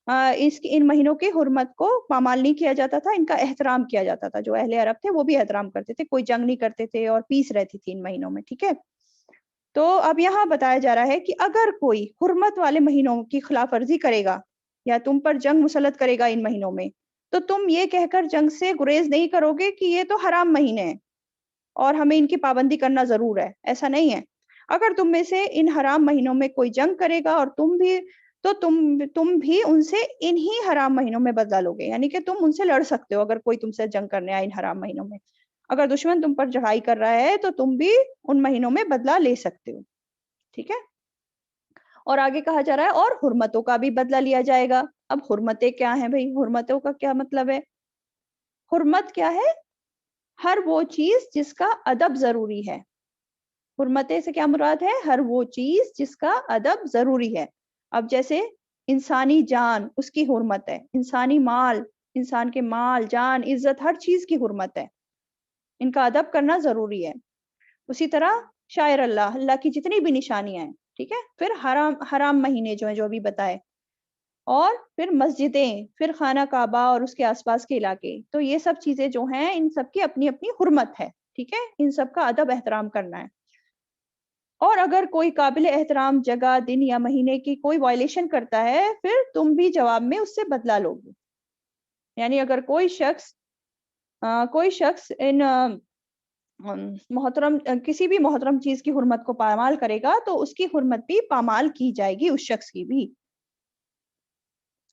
ان مہینوں کی حرمت کو پامال نہیں کیا جاتا تھا، ان کا احترام کیا جاتا تھا. جو اہل عرب تھے وہ بھی احترام کرتے تھے، کوئی جنگ نہیں کرتے تھے اور پیس رہتی تھی ان مہینوں میں. ٹھیک ہے، تو اب یہاں بتایا جا رہا ہے کہ اگر کوئی حرمت والے مہینوں کی خلاف ورزی کرے گا یا تم پر جنگ مسلط کرے گا ان مہینوں میں، تو تم یہ کہہ کر جنگ سے گریز نہیں کرو گے کہ یہ تو حرام مہینے ہیں اور ہمیں ان کی پابندی کرنا ضرور ہے. ایسا نہیں ہے. اگر تم میں سے ان حرام مہینوں میں کوئی جنگ کرے گا اور تم بھی ان سے انہی حرام مہینوں میں بدلہ لو گے. یعنی کہ تم ان سے لڑ سکتے ہو اگر کوئی تم سے جنگ کرنے آئے ان حرام مہینوں میں. اگر دشمن تم پر چڑھائی کر رہا ہے تو تم بھی ان مہینوں میں بدلہ لے سکتے ہو. ٹھیک ہے، اور آگے کہا جا رہا ہے اور حرمتوں کا بھی بدلہ لیا جائے گا. اب حرمتیں کیا ہیں بھائی؟ حرمتوں کا کیا مطلب ہے؟ حرمت کیا ہے؟ ہر وہ چیز جس کا ادب ضروری ہے. حرمتیں سے کیا مراد ہے؟ ہر وہ چیز جس کا ادب ضروری ہے. اب جیسے انسانی جان، اس کی حرمت ہے. انسانی مال، انسان کے مال، جان، عزت، ہر چیز کی حرمت ہے. ان کا ادب کرنا ضروری ہے. اسی طرح شاعر اللہ کی جتنی بھی نشانیاں ہیں. ٹھیک ہے، پھر حرام مہینے جو ہیں جو بھی بتائے، اور پھر مسجدیں، پھر خانہ کعبہ اور اس کے آس پاس کے علاقے. تو یہ سب چیزیں جو ہیں ان سب کی اپنی اپنی حرمت ہے. ٹھیک ہے، ان سب کا ادب احترام کرنا ہے. اور اگر کوئی قابل احترام جگہ، دن یا مہینے کی کوئی وائلیشن کرتا ہے، پھر تم بھی جواب میں اس سے بدلہ لو گے. یعنی اگر کوئی شخص ان کسی بھی محترم چیز کی حرمت کو پامال کرے گا تو اس کی حرمت بھی پامال کی جائے گی، اس شخص کی بھی.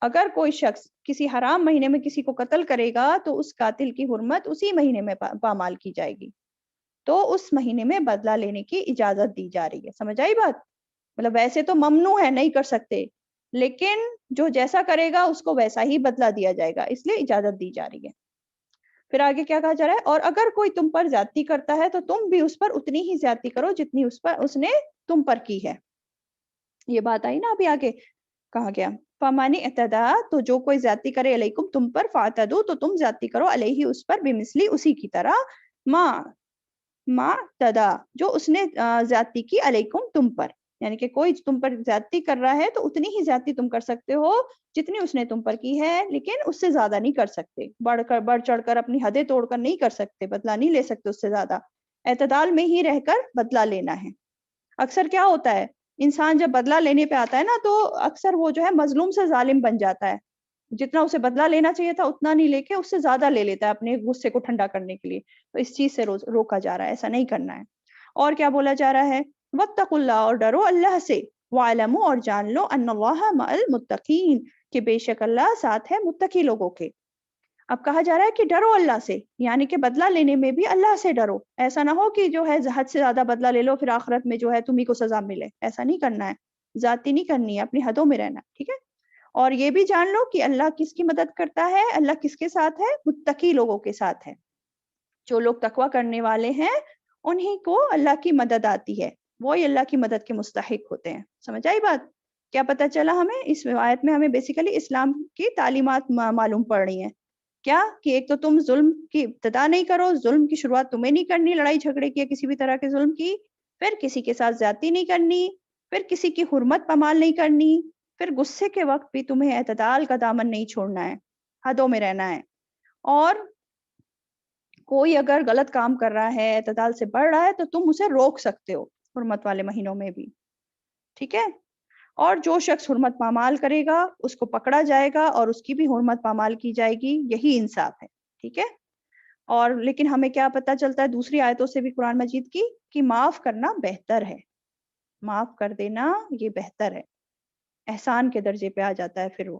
اگر کوئی شخص کسی حرام مہینے میں کسی کو قتل کرے گا تو اس قاتل کی حرمت اسی مہینے میں پامال کی جائے گی. تو اس مہینے میں بدلہ لینے کی اجازت دی جا رہی ہے. سمجھ آئی بات؟ مطلب ویسے تو ممنوع ہے، نہیں کر سکتے، لیکن جو جیسا کرے گا اس کو ویسا ہی بدلہ دیا جائے گا، اس لیے اجازت دی جا رہی ہے. پھر آگے کیا کہا جا رہا ہے؟ اور اگر کوئی تم پر زیادتی کرتا ہے تو تم بھی اس پر اتنی ہی زیادتی کرو جتنی اس نے تم پر کی ہے. یہ بات آئی نا ابھی آگے کہا گیا فَمَنِ اعْتَدَىٰ، تو جو کوئی زیادتی کرے علیکم تم پر، فَاعْتَدُوا، تو تم زیادتی کرو علیہ اس پر، بمثلی اسی کی طرح، ما تدا، جو اس نے زیادتی کی علیکم تم پر. یعنی کہ کوئی تم پر زیادتی کر رہا ہے تو اتنی ہی زیادتی تم کر سکتے ہو جتنی اس نے تم پر کی ہے، لیکن اس سے زیادہ نہیں کر سکتے. بڑھ چڑھ کر اپنی حدیں توڑ کر نہیں کر سکتے، بدلہ نہیں لے سکتے اس سے زیادہ. اعتدال میں ہی رہ کر بدلہ لینا ہے. اکثر کیا ہوتا ہے، انسان جب بدلہ لینے پہ آتا ہے نا تو اکثر وہ جو ہے مظلوم سے ظالم بن جاتا ہے. جتنا اسے بدلہ لینا چاہیے تھا اتنا نہیں لے کے اس سے زیادہ لے لیتا ہے اپنے غصے کو ٹھنڈا کرنے کے لیے. تو اس چیز سے روکا جا رہا ہے، ایسا نہیں کرنا ہے. اور کیا بولا جا رہا ہے؟ واتقوا اللہ، اور ڈرو اللہ سے. وَاعْلَمُوا، اور جان لو، ان اللہ مع المتقین، کہ بے شک اللہ ساتھ ہے متقی لوگوں کے. اب کہا جا رہا ہے کہ ڈرو اللہ سے، یعنی کہ بدلہ لینے میں بھی اللہ سے ڈرو. ایسا نہ ہو کہ جو ہے حد سے زیادہ بدلہ لے لو پھر آخرت میں جو ہے تمہیں کو سزا ملے. ایسا نہیں کرنا ہے، ذاتی نہیں کرنی ہے، اپنی حدوں میں رہنا. ٹھیک ہے، اور یہ بھی جان لو کہ اللہ کس کی مدد کرتا ہے، اللہ کس کے ساتھ ہے؟ متقی لوگوں کے ساتھ ہے. جو لوگ تقوی کرنے والے ہیں انہی کو اللہ کی مدد آتی ہے، وہی اللہ کی مدد کے مستحق ہوتے ہیں. سمجھ آئی بات؟ کیا پتہ چلا ہمیں اس آیت میں؟ ہمیں بیسیکلی اسلام کی تعلیمات معلوم پڑ رہی ہیں. کیا کہ ایک تو تم ظلم کی ابتدا نہیں کرو، ظلم کی شروعات تمہیں نہیں کرنی، لڑائی جھگڑے کی کسی بھی طرح کے ظلم کی. پھر کسی کے ساتھ زیادتی نہیں کرنی، پھر کسی کی حرمت پامال نہیں کرنی، پھر غصے کے وقت بھی تمہیں اعتدال کا دامن نہیں چھوڑنا ہے، حدوں میں رہنا ہے. اور کوئی اگر غلط کام کر رہا ہے، اعتدال سے بڑھ رہا ہے، تو تم اسے روک سکتے ہو حرمت والے مہینوں میں بھی. ٹھیک ہے، اور جو شخص حرمت پامال کرے گا اس کو پکڑا جائے گا اور اس کی بھی حرمت پامال کی جائے گی، یہی انصاف ہے. ٹھیک ہے، اور لیکن ہمیں کیا پتہ چلتا ہے دوسری آیتوں سے بھی قرآن مجید کی، کہ معاف کرنا بہتر ہے. معاف کر دینا یہ بہتر ہے، احسان کے درجے پہ آ جاتا ہے. پھر وہ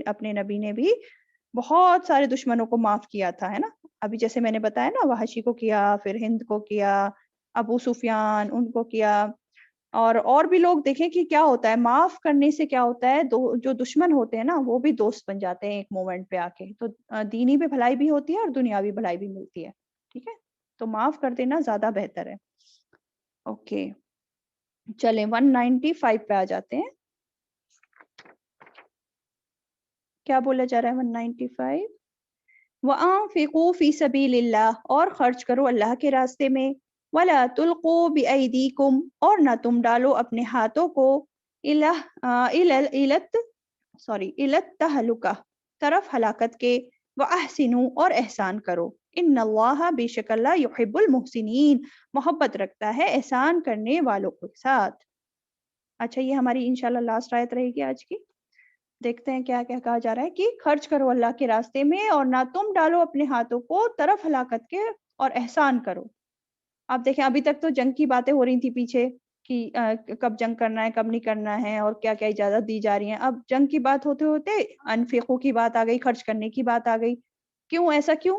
اپنے نبی نے بھی بہت سارے دشمنوں کو معاف کیا تھا، ہے نا. ابھی جیسے میں نے بتایا نا، وحشی کو کیا، پھر ہند کو کیا، ابو سفیان ان کو کیا، اور بھی لوگ. دیکھیں کہ کیا ہوتا ہے معاف کرنے سے، کیا ہوتا ہے جو دشمن ہوتے ہیں نا وہ بھی دوست بن جاتے ہیں ایک مومنٹ پہ آ کے. تو دینی بھی بھلائی بھی ہوتی ہے اور دنیاوی بھلائی بھی ملتی ہے. ٹھیک ہے، تو معاف کر دینا زیادہ بہتر ہے. اوکے، چلیں 195 پہ آ جاتے ہیں. کیا بولا جا رہا ہے 195 وَأَنفِقُوا فِي سَبِيلِ اللَّهِ اور خرچ کرو اللہ کے راستے میں وَلَا تُلْقُوا بِأَيْدِيكُمْ اور نہ تم ڈالو اپنے ہاتھوں کو إِلَى التَّهْلُكَةِ طرف ہلاکت کے وَأَحْسِنُوا اور احسان کرو ان اللہ بے شک اللہ یحب المحسنین محبت رکھتا ہے احسان کرنے والوں کے ساتھ. اچھا یہ ہماری انشاءاللہ لاسٹ آیت رہے گی آج کی. دیکھتے ہیں کیا کیا کہا جا رہا ہے کہ خرچ کرو اللہ کے راستے میں اور نہ تم ڈالو اپنے ہاتھوں کو طرف ہلاکت کے اور احسان کرو. آپ دیکھیں ابھی تک تو جنگ کی باتیں ہو رہی تھی پیچھے کہ کب جنگ کرنا ہے کب نہیں کرنا ہے اور کیا کیا اجازت دی جا رہی ہیں. اب جنگ کی بات ہوتے ہوتے انفقوں کی بات آ گئی, خرچ کرنے کی بات آ گئی. کیوں ایسا کیوں؟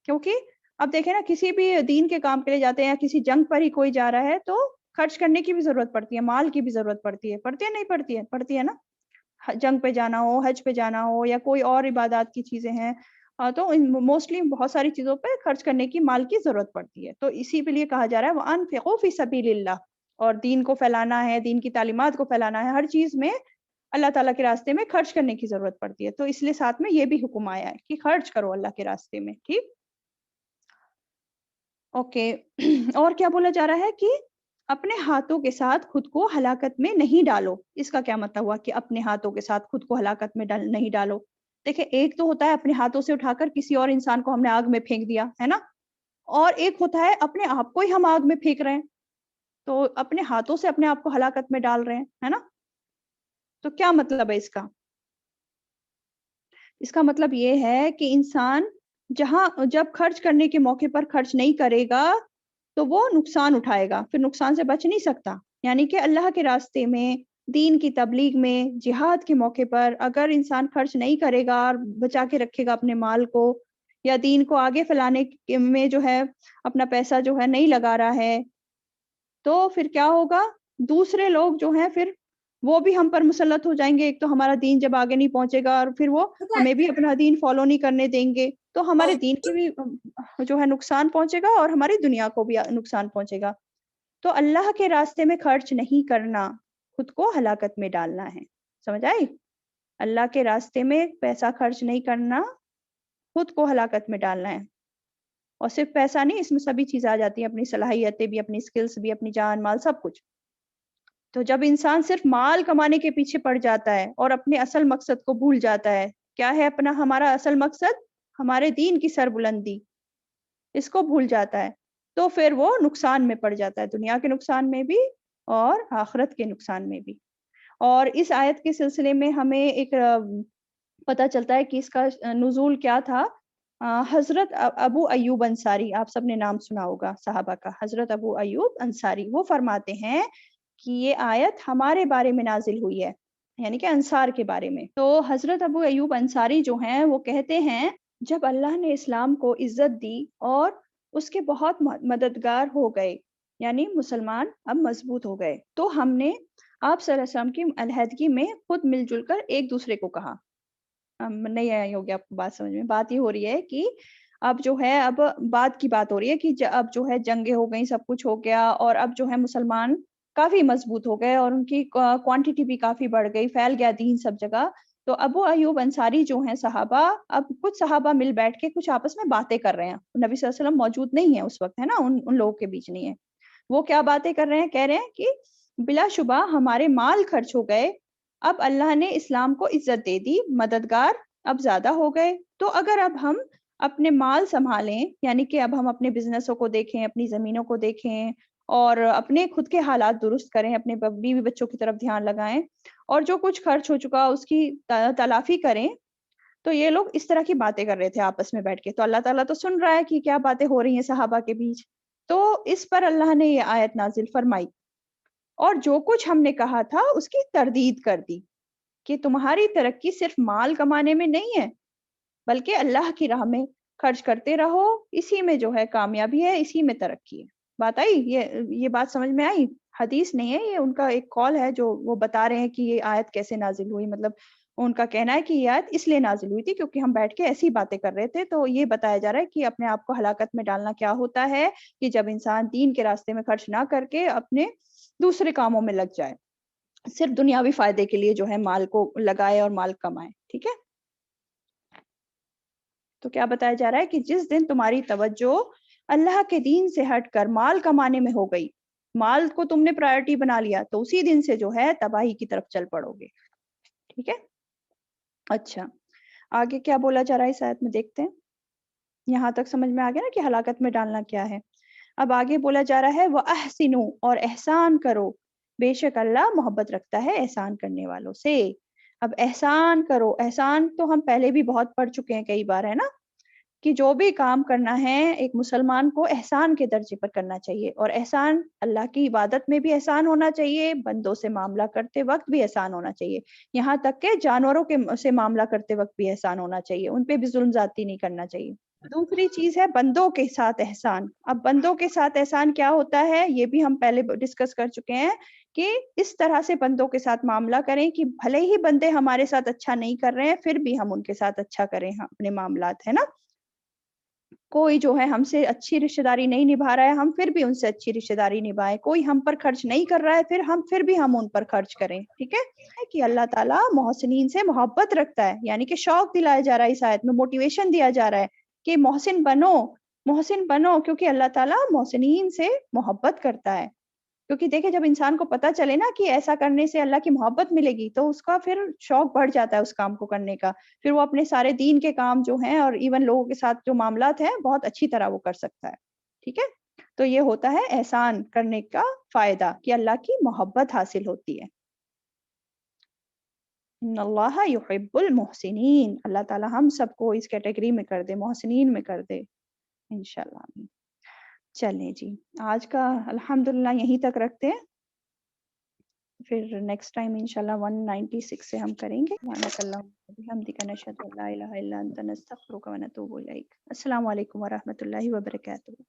کیونکہ اب دیکھیں نا کسی بھی دین کے کام کے لیے جاتے ہیں یا کسی جنگ پر ہی کوئی جا رہا ہے تو خرچ کرنے کی بھی ضرورت پڑتی ہے, مال کی بھی ضرورت پڑتی ہے نہیں پڑتی ہے نا. جنگ پہ جانا ہو, حج پہ جانا ہو یا کوئی اور عبادات کی چیزیں ہیں تو موسٹلی بہت ساری چیزوں پہ خرچ کرنے کی مال کی ضرورت پڑتی ہے. تو اسی کے لیے کہا جا رہا ہے وَأَنفِقُوا فِي سَبِيلِ اللَّهِ اور دین کو پھیلانا ہے, دین کی تعلیمات کو پھیلانا ہے, ہر چیز میں اللہ تعالیٰ کے راستے میں خرچ کرنے کی ضرورت پڑتی ہے. تو اس لیے ساتھ میں یہ بھی حکم آیا ہے کہ خرچ کرو اللہ کے راستے میں. ٹھیک اوکے. اور کیا بولا جا رہا ہے کہ اپنے ہاتھوں کے ساتھ خود کو ہلاکت میں نہیں ڈالو. اس کا کیا مطلب ہوا کہ اپنے ہاتھوں کے ساتھ خود کو ہلاکت میں نہیں ڈالو؟ دیکھیں ایک تو ہوتا ہے اپنے ہاتھوں سے اٹھا کر کسی اور انسان کو ہم نے آگ میں پھینک دیا ہے نا, اور ایک ہوتا ہے اپنے آپ کو ہی ہم آگ میں پھینک رہے ہیں. تو اپنے ہاتھوں سے اپنے آپ کو ہلاکت میں ڈال رہے ہیں ہے نا. تو کیا مطلب ہے اس کا؟ اس کا مطلب یہ ہے کہ انسان جب خرچ کرنے کے موقع پر خرچ نہیں کرے گا تو وہ نقصان اٹھائے گا, پھر نقصان سے بچ نہیں سکتا. یعنی کہ اللہ کے راستے میں, دین کی تبلیغ میں, جہاد کے موقع پر اگر انسان خرچ نہیں کرے گا اور بچا کے رکھے گا اپنے مال کو, یا دین کو آگے پھیلانے میں جو ہے اپنا پیسہ جو ہے نہیں لگا رہا ہے, تو پھر کیا ہوگا؟ دوسرے لوگ جو ہیں پھر وہ بھی ہم پر مسلط ہو جائیں گے. ایک تو ہمارا دین جب آگے نہیں پہنچے گا اور پھر وہ ہمیں بھی اپنا دین فالو نہیں کرنے دیں گے, تو ہمارے دین کی بھی جو ہے نقصان پہنچے گا اور ہماری دنیا کو بھی نقصان پہنچے گا. تو اللہ کے راستے میں خرچ نہیں کرنا خود کو ہلاکت میں ڈالنا ہے. سمجھ آئی؟ اللہ کے راستے میں پیسہ خرچ نہیں کرنا خود کو ہلاکت میں ڈالنا ہے. اور صرف پیسہ نہیں, اس میں سبھی چیزیں آ جاتی ہیں, اپنی صلاحیتیں بھی, اپنی سکلز بھی, اپنی جان مال سب کچھ. تو جب انسان صرف مال کمانے کے پیچھے پڑ جاتا ہے اور اپنے اصل مقصد کو بھول جاتا ہے, کیا ہے ہمارا اصل مقصد؟ ہمارے دین کی سربلندی, اس کو بھول جاتا ہے تو پھر وہ نقصان میں پڑ جاتا ہے, دنیا کے نقصان میں بھی اور آخرت کے نقصان میں بھی. اور اس آیت کے سلسلے میں ہمیں ایک پتہ چلتا ہے کہ اس کا نزول کیا تھا. حضرت ابو ایوب انصاری, آپ سب نے نام سنا ہوگا صحابہ کا, حضرت ابو ایوب انصاری, وہ فرماتے ہیں کہ یہ آیت ہمارے بارے میں نازل ہوئی ہے, یعنی کہ انصار کے بارے میں. تو حضرت ابو ایوب انصاری جو ہیں وہ کہتے ہیں جب اللہ نے اسلام کو عزت دی اور اس کے بہت مددگار ہو گئے, یعنی مسلمان اب مضبوط ہو گئے, تو ہم نے آپ صلی اللہ علیہ وسلم کی علیحدگی میں خود مل جل کر ایک دوسرے کو کہا. نہیں آئی ہوگی آپ کو بات سمجھ میں. بات یہ ہو رہی ہے کہ اب جو ہے اب بات کی بات ہو رہی ہے کہ اب جو ہے جنگیں ہو گئی, سب کچھ ہو گیا, اور اب جو ہے مسلمان کافی مضبوط ہو گئے اور ان کی کوانٹٹی بھی کافی بڑھ گئی, پھیل گیا دین سب جگہ. تو ابو ایوب انصاری جو ہیں صحابہ, اب کچھ صحابہ مل بیٹھ کے کچھ آپس میں باتیں کر رہے ہیں. نبی صلی اللہ علیہ وسلم موجود نہیں ہے اس وقت, ہے نا, ان لوگوں کے بیچ نہیں ہے. وہ کیا باتیں کر رہے ہیں؟ کہہ رہے ہیں کہ بلا شبہ ہمارے مال خرچ ہو گئے, اب اللہ نے اسلام کو عزت دے دی, مددگار اب زیادہ ہو گئے, تو اگر اب ہم اپنے مال سنبھالیں, یعنی کہ اب ہم اپنے بزنسوں کو دیکھیں, اپنی زمینوں کو دیکھیں اور اپنے خود کے حالات درست کریں, اپنے بیوی بچوں کی طرف دھیان لگائیں, اور جو کچھ خرچ ہو چکا اس کی تلافی کریں. تو یہ لوگ اس طرح کی باتیں کر رہے تھے آپس میں بیٹھ کے. تو اللہ تعالیٰ تو سن رہا ہے کہ کیا باتیں ہو رہی ہیں صحابہ کے بیچ. تو اس پر اللہ نے یہ آیت نازل فرمائی اور جو کچھ ہم نے کہا تھا اس کی تردید کر دی کہ تمہاری ترقی صرف مال کمانے میں نہیں ہے بلکہ اللہ کی راہ میں خرچ کرتے رہو, اسی میں جو ہے کامیابی ہے, اسی میں ترقی ہے. بات آئی؟ یہ بات سمجھ میں آئی؟ حدیث نہیں ہے, یہ ان کا ایک قول ہے جو وہ بتا رہے ہیں کہ یہ آیت کیسے نازل ہوئی. مطلب ان کا کہنا ہے کہ یہ آیت اس لیے نازل ہوئی تھی کیونکہ ہم بیٹھ کے ایسی باتیں کر رہے تھے. تو یہ بتایا جا رہا ہے کہ اپنے آپ کو ہلاکت میں ڈالنا کیا ہوتا ہے کہ جب انسان دین کے راستے میں خرچ نہ کر کے اپنے دوسرے کاموں میں لگ جائے, صرف دنیاوی فائدے کے لیے جو ہے مال کو لگائے اور مال کمائے. ٹھیک ہے, تو کیا بتایا جا رہا ہے کہ جس دن تمہاری توجہ اللہ کے دین سے ہٹ کر مال کمانے میں ہو گئی، مال کو تم نے پرائرٹی بنا لیا، تو اسی دن سے جو ہے تباہی کی طرف چل پڑو گے. ٹھیک ہے. اچھا آگے کیا بولا جا رہا ہے اس آیت میں دیکھتے ہیں. یہاں تک سمجھ میں آ گیا نا کہ ہلاکت میں ڈالنا کیا ہے. اب آگے بولا جا رہا ہے وَأَحْسِنُوا، اور احسان کرو، بے شک اللہ محبت رکھتا ہے احسان کرنے والوں سے. اب احسان کرو، احسان تو ہم پہلے بھی بہت پڑھ چکے ہیں کئی بار، ہے نا، کہ جو بھی کام کرنا ہے ایک مسلمان کو احسان کے درجے پر کرنا چاہیے. اور احسان اللہ کی عبادت میں بھی احسان ہونا چاہیے، بندوں سے معاملہ کرتے وقت بھی احسان ہونا چاہیے، یہاں تک کہ جانوروں کے سے معاملہ کرتے وقت بھی احسان ہونا چاہیے، ان پہ بھی ظلم زیادتی نہیں کرنا چاہیے. دوسری چیز ہے بندوں کے ساتھ احسان. اب بندوں کے ساتھ احسان کیا ہوتا ہے یہ بھی ہم پہلے ڈسکس کر چکے ہیں کہ اس طرح سے بندوں کے ساتھ معاملہ کریں کہ بھلے ہی بندے ہمارے ساتھ اچھا نہیں کر رہے ہیں پھر بھی ہم ان کے ساتھ اچھا کریں اپنے معاملات، ہے نا. کوئی جو ہے ہم سے اچھی رشتہ داری نہیں نبھا رہا ہے ہم پھر بھی ان سے اچھی رشتہ داری نبھائیں. کوئی ہم پر خرچ نہیں کر رہا ہے پھر بھی ہم ان پر خرچ کریں. ٹھیک ہے کہ اللہ تعالیٰ محسنین سے محبت رکھتا ہے، یعنی کہ شوق دلایا جا رہا ہے اس آیت میں، موٹیویشن دیا جا رہا ہے کہ محسن بنو، محسن بنو، کیونکہ اللہ تعالیٰ محسنین سے محبت کرتا ہے. کیونکہ دیکھیں جب انسان کو پتا چلے نا کہ ایسا کرنے سے اللہ کی محبت ملے گی تو اس کا پھر شوق بڑھ جاتا ہے اس کام کو کرنے کا، پھر وہ اپنے سارے دین کے کام جو ہیں اور ایون لوگوں کے ساتھ جو معاملات ہیں بہت اچھی طرح وہ کر سکتا ہے. ٹھیک ہے. تو یہ ہوتا ہے احسان کرنے کا فائدہ کہ اللہ کی محبت حاصل ہوتی ہے. ان اللہ یحب المحسنین، اللہ تعالیٰ ہم سب کو اس کیٹیگری میں کر دے، محسنین میں کر دے انشاءاللہ. آمین. چلیں جی آج کا الحمدللہ یہیں تک رکھتے ہیں، پھر نیکسٹ ٹائم انشاءاللہ 196 سے ہم کریں گے. سبحانک اللہم وبحمدک نشہد ان لا الہ الا انت نستغفرک ونتوب الیک. السلام علیکم ورحمۃ اللہ وبرکاتہ.